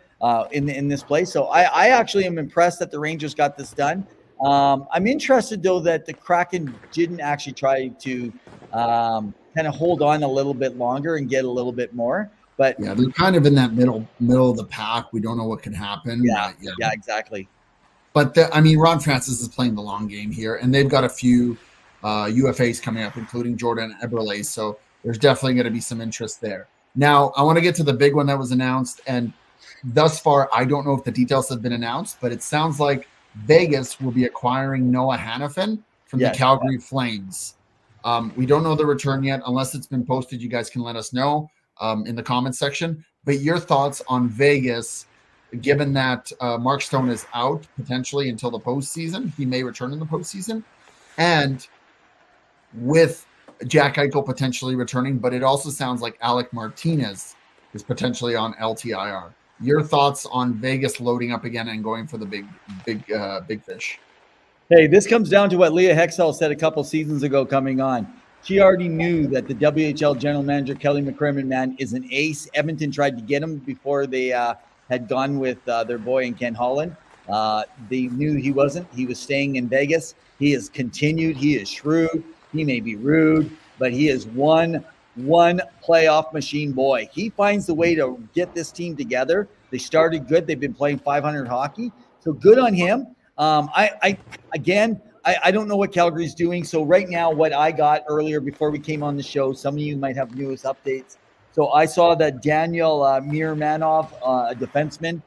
Speaker 5: in this play. So I actually am impressed that the Rangers got this done. I'm interested, though, that the Kraken didn't actually try to kind of hold on a little bit longer and get a little bit more. But
Speaker 4: yeah, they're kind of in that middle of the pack. We don't know what could happen.
Speaker 5: Yeah, exactly.
Speaker 4: But I mean, Ron Francis is playing the long game here, and they've got a few UFAs coming up, including Jordan Eberle. So there's definitely going to be some interest there. Now, I want to get to the big one that was announced, and thus far, I don't know if the details have been announced, but it sounds like Vegas will be acquiring Noah Hannafin from the Calgary Flames. We don't know the return yet, unless it's been posted. You guys can let us know in the comments section. But your thoughts on Vegas, given that Mark Stone is out potentially until the postseason. He may return in the postseason. And with Jack Eichel potentially returning, but it also sounds like Alec Martinez is potentially on LTIR. Your thoughts on Vegas loading up again and going for the big fish?
Speaker 5: Hey, this comes down to what Leah Hextall said a couple seasons ago coming on. She already knew that the WHL general manager, Kelly McCrimmon, man, is an ace. Edmonton tried to get him before they had gone with their boy in Ken Holland. They knew he wasn't. He was staying in Vegas. He has continued. He is shrewd. He may be rude, but he is one playoff machine boy. He finds the way to get this team together. They started good. They've been playing 500 hockey. So good on him. I don't know what Calgary's doing. So right now, what I got earlier before we came on the show, some of you might have newest updates. So I saw that Daniel Mirmanov, a defenseman,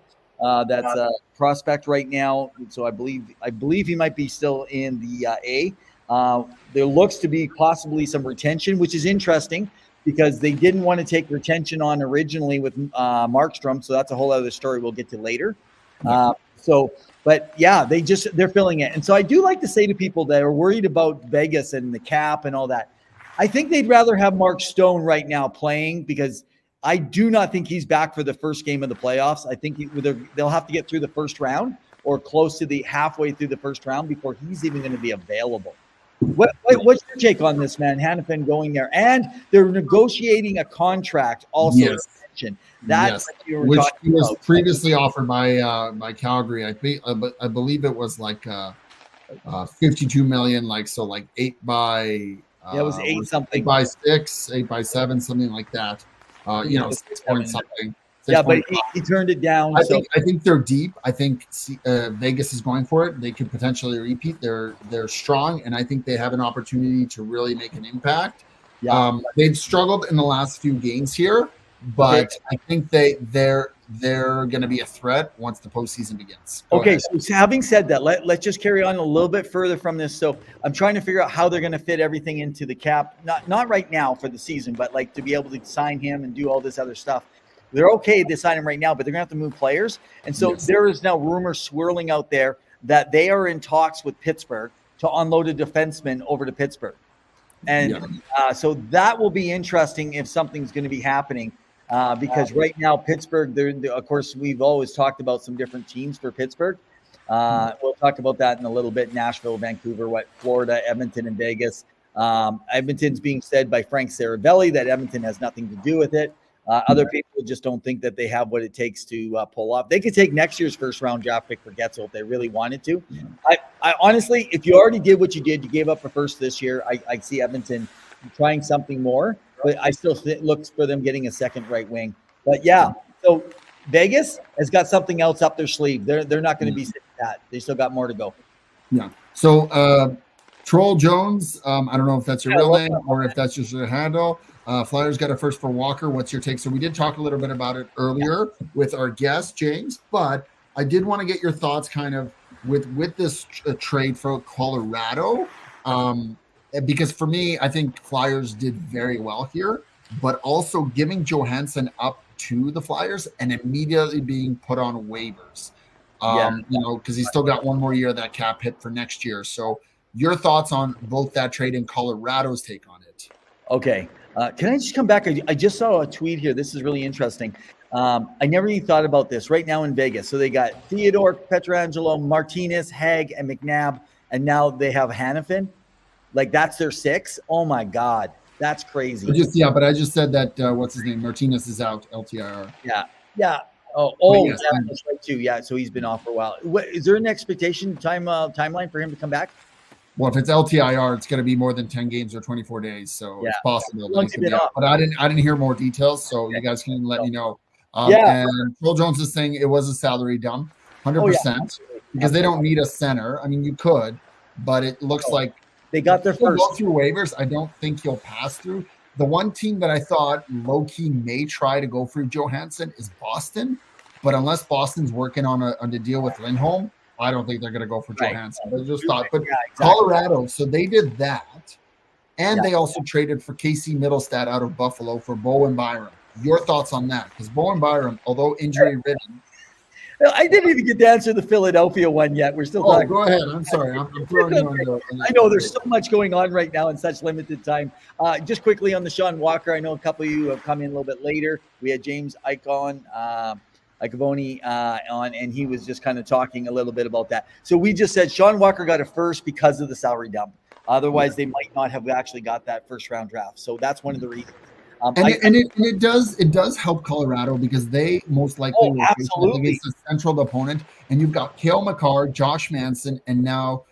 Speaker 5: that's a prospect right now. So I believe he might be still in the A. There looks to be possibly some retention, which is interesting because they didn't want to take retention on originally with Markstrom. So that's a whole other story we'll get to later. But yeah, they're filling it. And so I do like to say to people that are worried about Vegas and the cap and all that, I think they'd rather have Mark Stone right now playing because I do not think he's back for the first game of the playoffs. I think they'll have to get through the first round or close to the halfway through the first round before he's even going to be available. What's your take on this, man? Hannafin going there, and they're negotiating a contract also.
Speaker 4: Yes.
Speaker 5: That's what you were
Speaker 4: which
Speaker 5: talking
Speaker 4: was
Speaker 5: about.
Speaker 4: previously offered by Calgary. I believe it was like 52 million, like 8 by
Speaker 5: it was 8 something,
Speaker 4: 8 by 6, 8 by 7, something like that. 6 point something.
Speaker 5: Yeah, but he turned it down.
Speaker 4: I think they're deep. I think Vegas is going for it. They could potentially repeat. They're strong, and I think they have an opportunity to really make an impact. Yeah. They've struggled in the last few games here, but I think they're going to be a threat once the postseason begins. Go ahead.
Speaker 5: So having said that, let's just carry on a little bit further from this. So I'm trying to figure out how they're going to fit everything into the cap. Not right now for the season, but like to be able to sign him and do all this other stuff. They're okay to sign him right now, but they're going to have to move players. And so there is now rumors swirling out there that they are in talks with Pittsburgh to unload a defenseman over to Pittsburgh. And so that will be interesting if something's going to be happening because right now Pittsburgh, of course, we've always talked about some different teams for Pittsburgh. We'll talk about that in a little bit. Nashville, Vancouver, Florida, Edmonton, and Vegas. Edmonton's being said by Frank Saravelli that Edmonton has nothing to do with it. Other people just don't think that they have what it takes to pull off. They could take next year's first round draft pick for Getzel if they really wanted to. I honestly, if you already did what you did, you gave up a first this year. I see Edmonton trying something more, but I still look for them getting a second right wing. But yeah, so Vegas has got something else up their sleeve. They're not going to be sitting at. They still got more to go.
Speaker 4: Yeah. So Troll Jones, I don't know if that's your real name or if that's just your handle. Flyers got a first for Walker. What's your take? So we did talk a little bit about it earlier with our guest, James, but I did want to get your thoughts kind of with this trade for Colorado. Because for me, I think Flyers did very well here, but also giving Johansson up to the Flyers and immediately being put on waivers. Because he's still got one more year of that cap hit for next year. So your thoughts on both that trade and Colorado's take on it?
Speaker 5: Okay. Can I just come back? I just saw a tweet here. This is really interesting. I never even thought about this. Right now in Vegas, so they got Theodore, Petrangelo, Martinez, Haig, and McNabb, and now they have Hannafin. Like that's their 6. Oh my God, that's crazy.
Speaker 4: But I just said that what's his name? Martinez is out. LTIR.
Speaker 5: Yeah.
Speaker 4: Yes,
Speaker 5: yeah, that's right too. Yeah, so he's been off for a while. Is there an expectation timeline for him to come back?
Speaker 4: Well, if it's LTIR, it's going to be more than 10 games or 24 days. So it's possible that he could be out. But I didn't hear more details, so you guys can let me know. And Phil Jones is saying it was a salary dump, 100%, because they don't need a center. I mean, you could, but it looks like
Speaker 5: they got their first.
Speaker 4: Go through waivers. I don't think he'll pass through. The one team that I thought low-key may try to go for Johansson is Boston, but unless Boston's working on a deal with Lindholm, I don't think they're going to go for Johansson. But I just thought, but Colorado, so they did that, and they also traded for Casey Middlestat out of Buffalo for Bowen Byram. Your thoughts on that? Because Bowen Byram, although injury-ridden,
Speaker 5: I didn't even get to answer the Philadelphia one yet. We're still talking.
Speaker 4: Go ahead. I'm sorry. I'm throwing you on
Speaker 5: I know there's so much going on right now in such limited time. Just quickly on the Sean Walker, I know a couple of you have come in a little bit later. We had James Icavoni on, and he was just kind of talking a little bit about that. So we just said Sean Walker got a first because of the salary dump. Otherwise, they might not have actually got that first round draft. So that's one of the reasons.
Speaker 4: It does help Colorado because they most likely will face against a central opponent, and you've got Cale Makar, Josh Manson, and now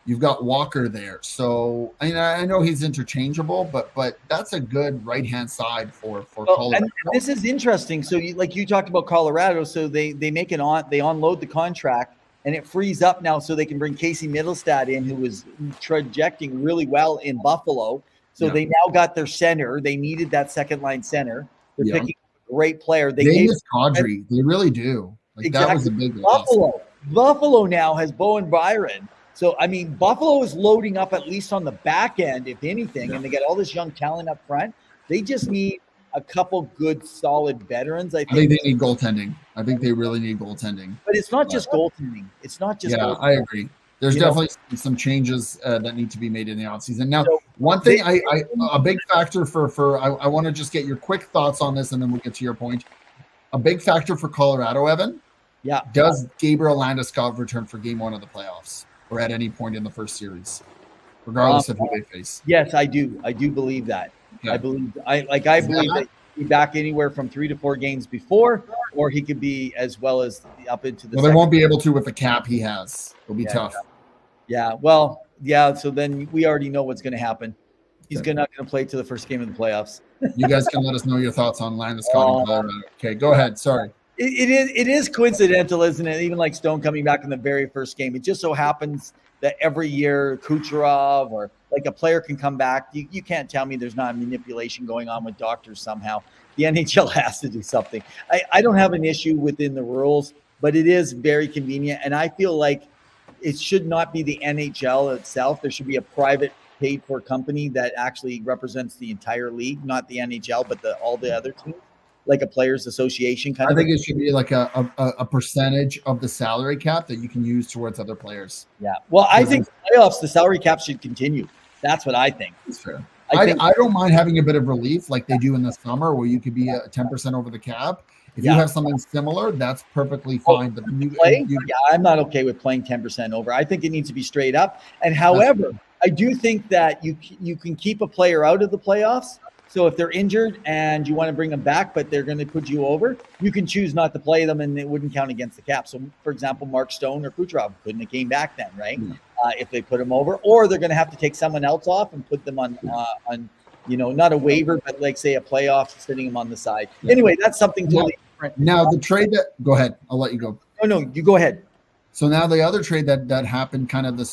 Speaker 4: you've got Walker there. So I know he's interchangeable, but that's a good right hand side for Colorado.
Speaker 5: And this is interesting. So you talked about Colorado, so they unload the contract. And it frees up now so they can bring Casey Middlestat in, who was trajecting really well in Buffalo. So they now got their center. They needed that second line center. They're picking a great player. They
Speaker 4: miss Kadri. They really do. That was a big
Speaker 5: Buffalo. Buffalo now has Bowen Byron. So, I mean, Buffalo is loading up at least on the back end, if anything, and they get all this young talent up front. They just need a couple good, solid veterans. I think
Speaker 4: they need goaltending. I think they really need goaltending.
Speaker 5: But it's not just goaltending. It's not just goaltending.
Speaker 4: I agree. There's definitely some changes that need to be made in the offseason. Now, one thing a big factor I want to just get your quick thoughts on this, and then we'll get to your point. A big factor for Colorado, Evan. Yeah. Does Gabriel Landeskog return for game 1 of the playoffs or at any point in the first series, regardless of who they face?
Speaker 5: Yes, I do. I do believe that. Yeah. I believe that he'd be back anywhere from 3 to 4 games before, or he could be as well as up into the.
Speaker 4: Well, they won't be able to with the cap he has. It'll be tough.
Speaker 5: Yeah. Well, yeah. So then we already know what's going to happen. He's not going to play to the first game of the playoffs.
Speaker 4: You guys can let us know your thoughts on Landeskog in Colorado. Okay, go ahead. Sorry.
Speaker 5: It is coincidental, isn't it? Even like Stone coming back in the very first game. It just so happens that every year Kucherov or like a player can come back. You can't tell me there's not manipulation going on with doctors somehow. The NHL has to do something. I don't have an issue within the rules, but it is very convenient. And I feel like it should not be the NHL itself. There should be a private paid for company that actually represents the entire league, not the NHL, but all the other teams, like a players association kind of.
Speaker 4: I think it should be like a percentage of the salary cap that you can use towards other players.
Speaker 5: Yeah. Well, I think playoffs, the salary cap should continue. That's what I think.
Speaker 4: That's fair. I don't mind having a bit of relief like they do in the summer where you could be 10% over the cap. If you have something similar, that's perfectly fine. But
Speaker 5: I'm not okay with playing 10% over. I think it needs to be straight up. And however, I do think that you can keep a player out of the playoffs. So if they're injured and you want to bring them back, but they're going to put you over, you can choose not to play them and it wouldn't count against the cap. So, for example, Mark Stone or Kucherov couldn't have came back then, right? If they put them over, or they're going to have to take someone else off and put them on not a waiver, but like say a playoff, sitting them on the side. Anyway, that's something totally different.
Speaker 4: Now the trade go ahead. I'll let you go.
Speaker 5: No, you go ahead.
Speaker 4: So now the other trade that happened, kind of it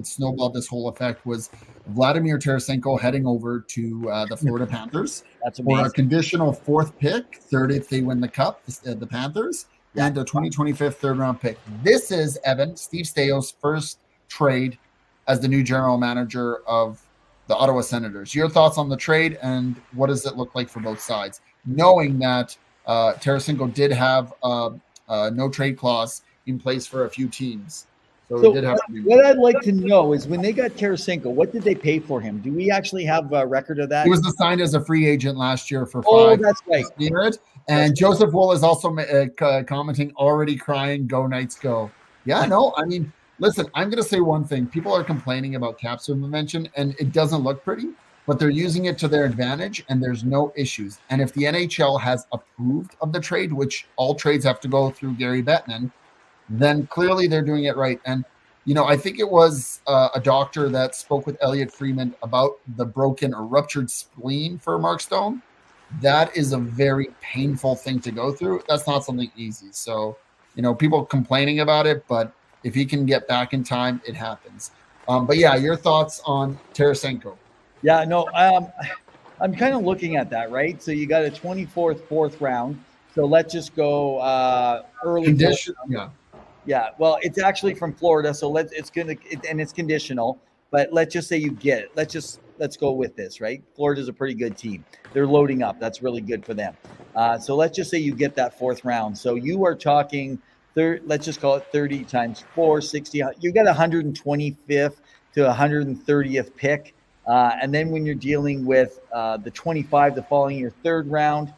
Speaker 4: snowballed this whole effect, was Vladimir Tarasenko heading over to the Florida Panthers.
Speaker 5: That's amazing.
Speaker 4: For a conditional 4th pick, 3rd if they win the Cup, the Panthers, and a 2025 3rd-round pick. This is, Evan, Steve Staios' first trade as the new general manager of the Ottawa Senators. Your thoughts on the trade, and what does it look like for both sides? Knowing that Tarasenko did have a no-trade clause in place for a few teams. So
Speaker 5: So
Speaker 4: it did have to be.
Speaker 5: what I'd like to know is when they got Tarasenko, what did they pay for him? Do we actually have a record of that?
Speaker 4: He was assigned as a free agent last year for 5.
Speaker 5: Oh, that's right.
Speaker 4: Spirit. And Joseph Wool is also commenting, already crying, go Knights, go. Yeah, no, I mean, listen, I'm going to say one thing. People are complaining about cap subvention, and it doesn't look pretty, but they're using it to their advantage, and there's no issues. And if the NHL has approved of the trade, which all trades have to go through Gary Bettman, then clearly they're doing it right. And, I think it was a doctor that spoke with Elliot Freeman about the broken or ruptured spleen for Mark Stone. That is a very painful thing to go through. That's not something easy. So, people complaining about it, but if he can get back in time, it happens. But yeah, your thoughts on Tarasenko?
Speaker 5: Yeah, no, I'm kind of looking at that, right? So you got a 24th, 4th round. So let's just go early.
Speaker 4: Condition, yeah.
Speaker 5: Yeah, well, it's actually from Florida, so it's conditional. But let's just say you get it. Let's go with this, right? Florida's a pretty good team. They're loading up. That's really good for them. So let's just say you get that 4th round. So you are talking, let's just call it 30 times 4, 60. You got 125th to 130th pick. And then when you're dealing with the 25 the following year, 3rd round,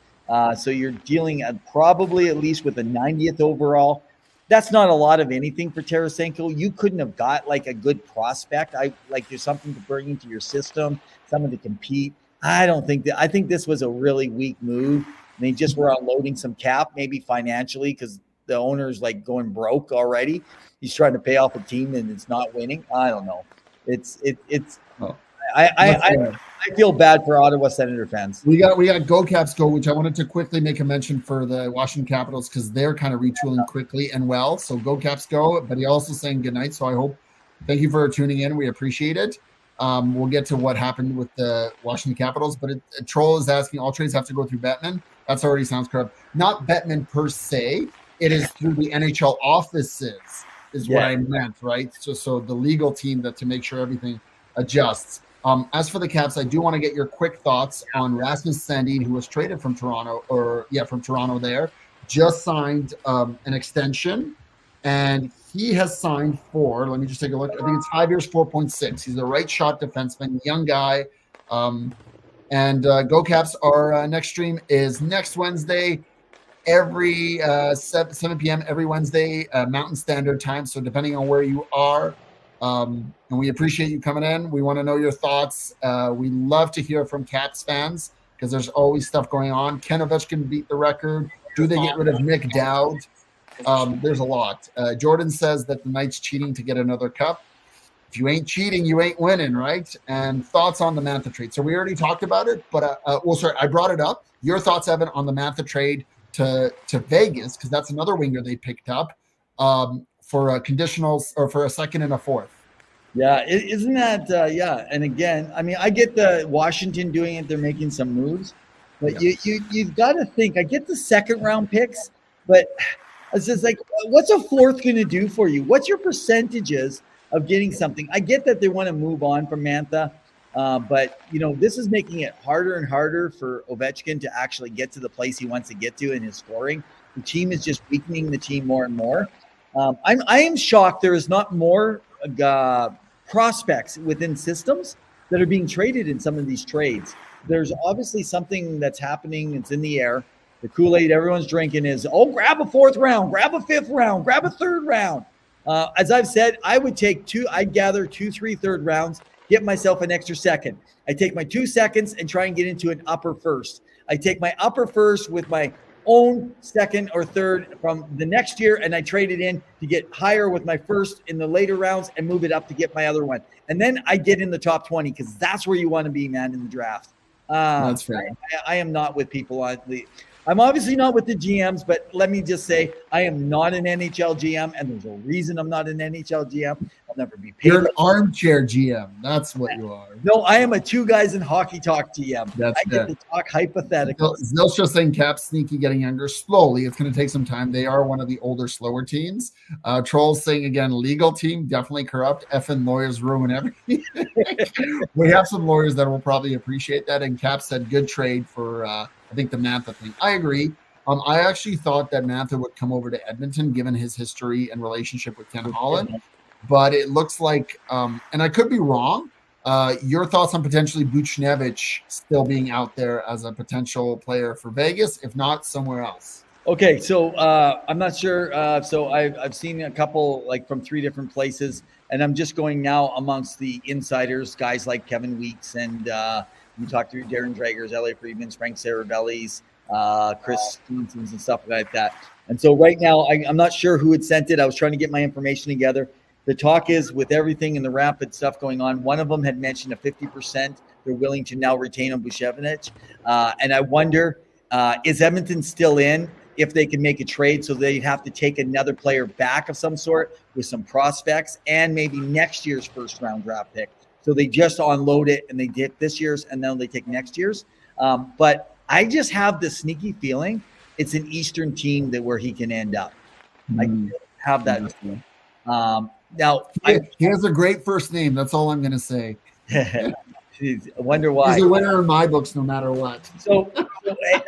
Speaker 5: so you're dealing probably at least with a 90th overall. That's not a lot of anything for Tarasenko. You couldn't have got like a good prospect. There's something to bring into your system, someone to compete. I think this was a really weak move. They just were unloading some cap, maybe financially, because the owner's like going broke already. He's trying to pay off a team and it's not winning. I don't know. I feel bad for Ottawa Senator fans.
Speaker 4: We got Go Caps Go, which I wanted to quickly make a mention for the Washington Capitals because they're kind of retooling quickly and well. So Go Caps Go, but he also saying good night. So thank you for tuning in. We appreciate it. We'll get to what happened with the Washington Capitals, but a troll is asking all trades have to go through Bettman. That's already sounds corrupt. Not Bettman per se. It is through the NHL offices is what I meant, right? So the legal team to make sure everything adjusts. As for the Caps, I do want to get your quick thoughts on Rasmus Sandin, who was traded from Toronto, from Toronto there, just signed an extension, and he has signed for, let me just take a look, I think it's 5 years, 4.6. He's a right shot defenseman, young guy. And Go Caps, our next stream is next Wednesday, every 7 p.m. every Wednesday, Mountain Standard Time. So depending on where you are, and we appreciate you coming in. We want to know your thoughts. We love to hear from Caps fans because there's always stuff going on. Can Ovechkin beat the record? Do they get rid of Nick Dowd? There's a lot. Jordan says that the Knights cheating to get another cup. If you ain't cheating, you ain't winning, right? And thoughts on the Mantha trade. So we already talked about it, but I brought it up. Your thoughts, Evan, on the Mantha trade to Vegas, because that's another winger they picked up. For a conditionals or for a 2nd and a 4th.
Speaker 5: Yeah, isn't that and again, I mean, I get the Washington doing it, they're making some moves, but you've got to think, I get the 2nd round picks, but it's just like, what's a 4th going to do for you? What's your percentages of getting something? I get that they want to move on from Mantha, but this is making it harder and harder for Ovechkin to actually get to the place he wants to get to in his scoring. The team is just weakening the team more and more. I am shocked there is not more prospects within systems that are being traded in some of these trades. There's obviously something that's happening. It's in the air. The Kool-Aid everyone's drinking is, grab a 4th round, grab a 5th round, grab a 3rd round. As I've said, I'd gather 2, 3 3rd rounds, get myself an extra 2nd. I take my 2 seconds and try and get into an upper 1st. I take my upper 1st with my own 2nd or 3rd from the next year, and I trade it in to get higher with my 1st in the later rounds and move it up to get my other one. And then I get in the top 20 because that's where you want to be, man, in the draft.
Speaker 4: That's fair.
Speaker 5: I am not with people on the I'm obviously not with the GMs, but let me just say I am not an NHL GM, and there's a reason I'm not an NHL GM. I'll never be paid.
Speaker 4: You're an armchair GM. That's what you are.
Speaker 5: No, I am a 2 guys in hockey talk GM.
Speaker 4: That's
Speaker 5: I get to talk hypotheticals.
Speaker 4: Zilch just saying Caps sneaky getting younger slowly. It's going to take some time. They are one of the older, slower teams. Trolls saying again, legal team, definitely corrupt. Effing lawyers ruin everything. We have some lawyers that will probably appreciate that. And Caps said good trade for I think the Mantha thing. I agree. I actually thought that Mantha would come over to Edmonton, given his history and relationship with Ken Holland. but it looks like, and I could be wrong. Your thoughts on potentially Buchnevich still being out there as a potential player for Vegas, if not somewhere else?
Speaker 5: Okay, so I'm not sure. So I've seen a couple like from 3 different places, and I'm just going now amongst the insiders, guys like Kevin Weeks, and we talked to Darren Dragers, LA Friedman's, Frank Sarabelli's, Chris Stevenson's, and stuff like that. And so right now, I'm not sure who had sent it. I was trying to get my information together. The talk is with everything and the rapid stuff going on, one of them had mentioned a 50% they're willing to now retain on Buchnevich. And I wonder, is Edmonton still in? If they can make a trade, so they'd have to take another player back of some sort with some prospects and maybe next year's first round draft pick. So they just unload it and they get this year's and then they take next year's. But I just have the sneaky feeling it's an Eastern team where he can end up. I have that. Now
Speaker 4: he has a great first name. That's all I'm going to say.
Speaker 5: I wonder why.
Speaker 4: He's a winner in my books, no matter what.
Speaker 5: So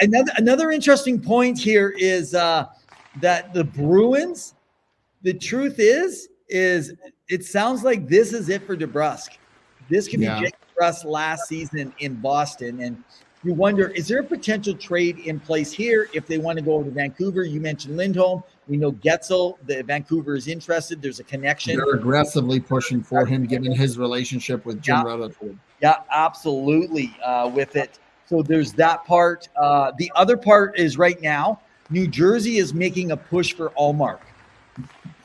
Speaker 5: another interesting point here is that the Bruins. The truth is it sounds like this is it for DeBrusk. This could be Jake DeBrusk last season in Boston, and you wonder, is there a potential trade in place here if they want to go over to Vancouver? You mentioned Lindholm. We know Getzel, the Vancouver is interested. There's a connection.
Speaker 4: They're aggressively pushing for him, given his relationship with Jim Rutherford.
Speaker 5: Yeah, absolutely with it. So there's that part. The other part is right now, New Jersey is making a push for Allmark.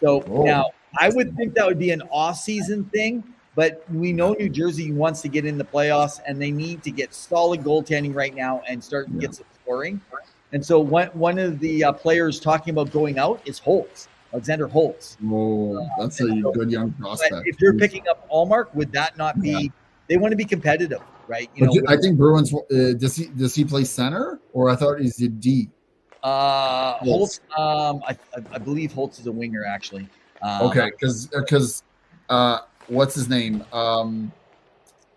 Speaker 5: So now I would think that would be an off-season thing, but we know New Jersey wants to get in the playoffs, and they need to get solid goaltending right now and start to get some scoring. And so one of the players talking about going out is Holtz, Alexander Holtz.
Speaker 4: Oh, that's a good young prospect.
Speaker 5: But if you're picking up Allmark, would that not be? They want to be competitive, right?
Speaker 4: I think Bruins. Does he play center, or I thought he's a D?
Speaker 5: Holtz. I believe Holtz is a winger, actually.
Speaker 4: Okay, because what's his name?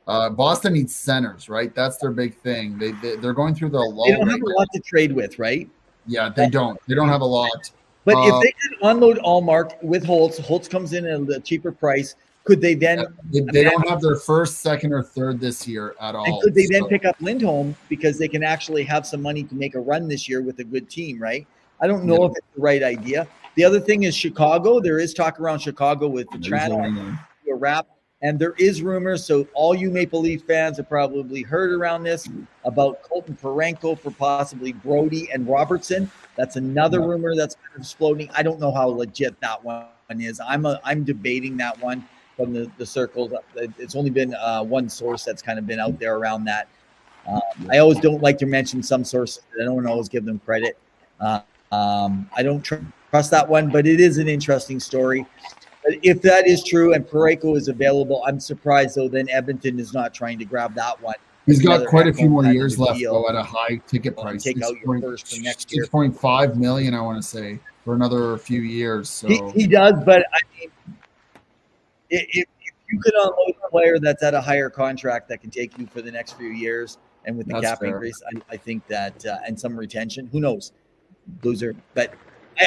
Speaker 4: Boston needs centers, right? That's their big thing. They're going through the lull.
Speaker 5: They don't have a lot to trade with, right?
Speaker 4: Yeah, they don't. They don't have a lot.
Speaker 5: But if they could unload Allmark with Holtz comes in at a cheaper price. Could they then?
Speaker 4: They don't have their first, second, or third this year at all.
Speaker 5: And could they then pick up Lindholm because they can actually have some money to make a run this year with a good team, right? I don't know if it's the right idea. The other thing is Chicago. There is talk around Chicago with the Toronto a wrap, and there is rumors. So all you Maple Leaf fans have probably heard around this about Colton Parayko for possibly Brody and Robertson. That's another rumor that's kind of exploding. I don't know how legit that one is. I'm debating that one from the circles. It's only been one source that's kind of been out there around that. I always don't like to mention some sources. I don't always give them credit. I don't trust that one, but it is an interesting story. But if that is true and Parayko is available, I'm surprised, though, then Edmonton is not trying to grab that one.
Speaker 4: He's got quite a few more years left, though, at a high ticket price.
Speaker 5: Take out your first for next year.
Speaker 4: $6.5 million, I want to say, for another few years. So
Speaker 5: he does, but I mean, if you could unload a player that's at a higher contract that can take you for the next few years, and with the cap increase, I think that and some retention, who knows? Loser, but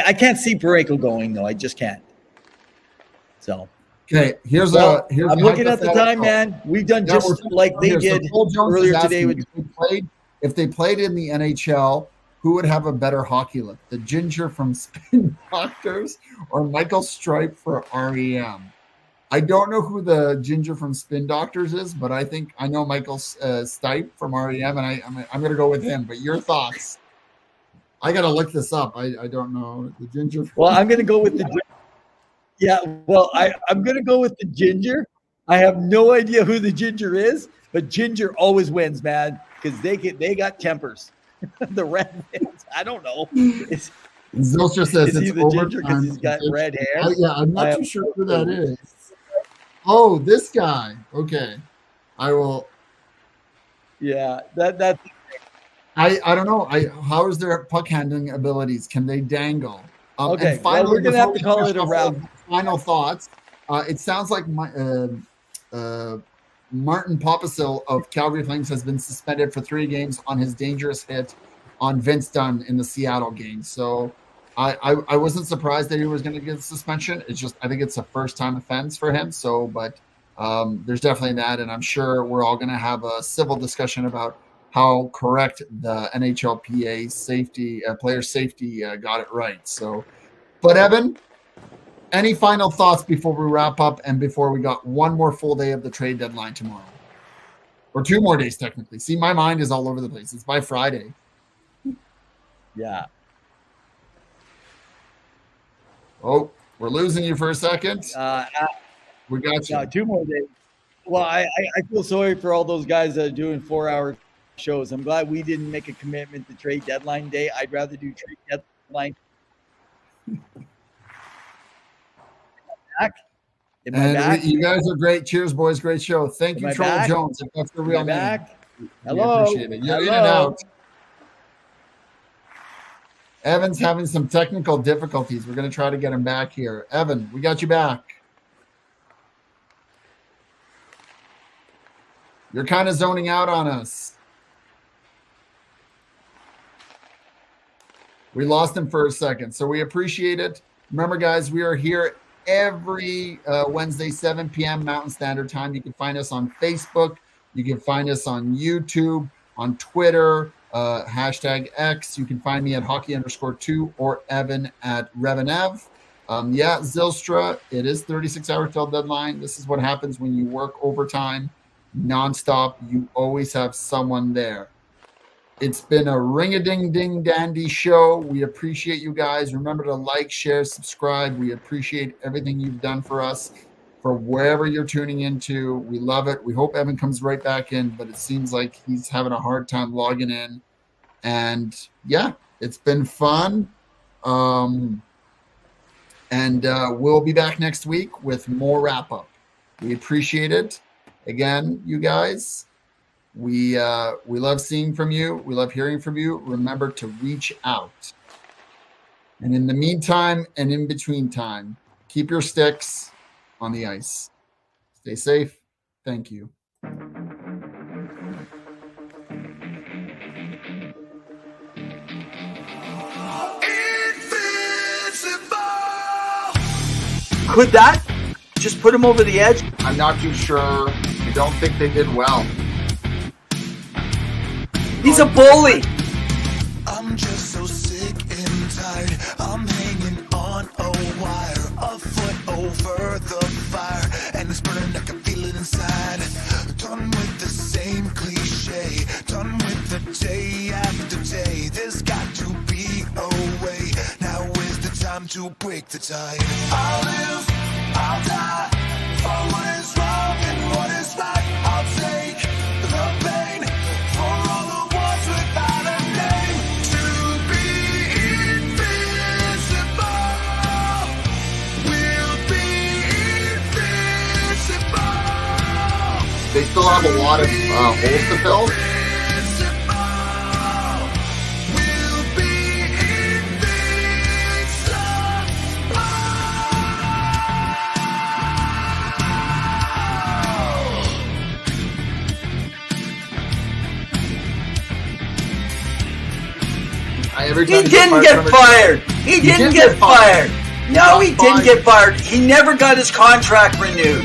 Speaker 5: I can't see Parayko going though. I just can't. So
Speaker 4: okay, here's
Speaker 5: I'm looking at the time, man. We've done just like they did earlier today.
Speaker 4: If they played in the NHL, who would have a better hockey look? The Ginger from Spin Doctors or Michael Stipe for REM? I don't know who the Ginger from Spin Doctors is, but I think I know Michael Stipe from REM, and I'm going to go with him. But your thoughts? I got to look this up. I don't know the Ginger.
Speaker 5: Well, I'm going to go with the. Yeah, well, I'm going to go with the Ginger. I have no idea who the Ginger is, but Ginger always wins, man, because they got tempers. The red wins. I don't know.
Speaker 4: Zilcher says
Speaker 5: is he the Ginger because he's got red hair?
Speaker 4: I'm not too sure who that is. Oh, this guy. Okay, I will.
Speaker 5: Yeah, that.
Speaker 4: I don't know. How is their puck handling abilities? Can they dangle?
Speaker 5: Okay,
Speaker 4: and finally,
Speaker 5: we're gonna have to call it a wrap.
Speaker 4: Final thoughts. It sounds like Martin Popisil of Calgary Flames has been suspended for 3 games on his dangerous hit on Vince Dunn in the Seattle game. So I wasn't surprised that he was going to get suspension. It's just I think it's a first-time offense for him. So, but there's definitely that, and I'm sure we're all going to have a civil discussion about how correct the NHLPA safety player safety got it right. So, but Evan, any final thoughts before we wrap up and before we got one more full day of the trade deadline tomorrow, or 2 more days technically? See, my mind is all over the place. It's by Friday.
Speaker 5: Yeah.
Speaker 4: Oh, we're losing you for a second. We got you.
Speaker 5: 2 more days. Well, I feel sorry for all those guys that are doing 4-hour shows. I'm glad we didn't make a commitment to trade deadline day. I'd rather do trade deadline. Back? Am I back?
Speaker 4: You guys are great. Cheers, boys. Great show. Thank you, Troll Jones. If that's the real name.
Speaker 5: Back?
Speaker 4: We
Speaker 5: Hello.
Speaker 4: appreciate it. You're
Speaker 5: Hello.
Speaker 4: in and out. Evan's having some technical difficulties. We're going to try to get him back here. Evan, we got you back. You're kind of zoning out on us. We lost him for a second, so we appreciate it. Remember, guys, we are here every Wednesday, 7 p.m. Mountain Standard Time. You can find us on Facebook. You can find us on YouTube, on Twitter, hashtag X. You can find me at hockey_2 or Evan at REVNEV. Zylstra, it is 36-hour till deadline. This is what happens when you work overtime nonstop. You always have someone there. It's been a ring-a-ding-ding-dandy show. We appreciate you guys. Remember to like, share, subscribe. We appreciate everything you've done for us, for wherever you're tuning into. We love it. We hope Evan comes right back in, but it seems like he's having a hard time logging in. And yeah, it's been fun. And we'll be back next week with more wrap-up. We appreciate it. Again, you guys, we love seeing from you. We love hearing from you. Remember to reach out. And in the meantime and in between time, keep your sticks on the ice. Stay safe. Thank you.
Speaker 1: Could that just put him over the edge?
Speaker 2: I'm not too sure. I don't think they did well.
Speaker 1: He's a bully.
Speaker 3: I'm just so sick and tired. I'm hanging on a wire, a foot over the fire, and it's burning. I can feel it inside. Done with the same cliche. Done with the day after day. There's got to be a way. Now is the time to break the tide. I'll live, I'll die for what is wrong and what is right. I'll take the pain for all the ones without a name. To be invincible, we'll be invincible.
Speaker 2: They still have a lot of holes to fill.
Speaker 3: We'll be invincible.
Speaker 2: Every
Speaker 1: He
Speaker 2: time
Speaker 1: didn't get fired. He didn't get fired. No, he didn't get fired. He never got his contract renewed.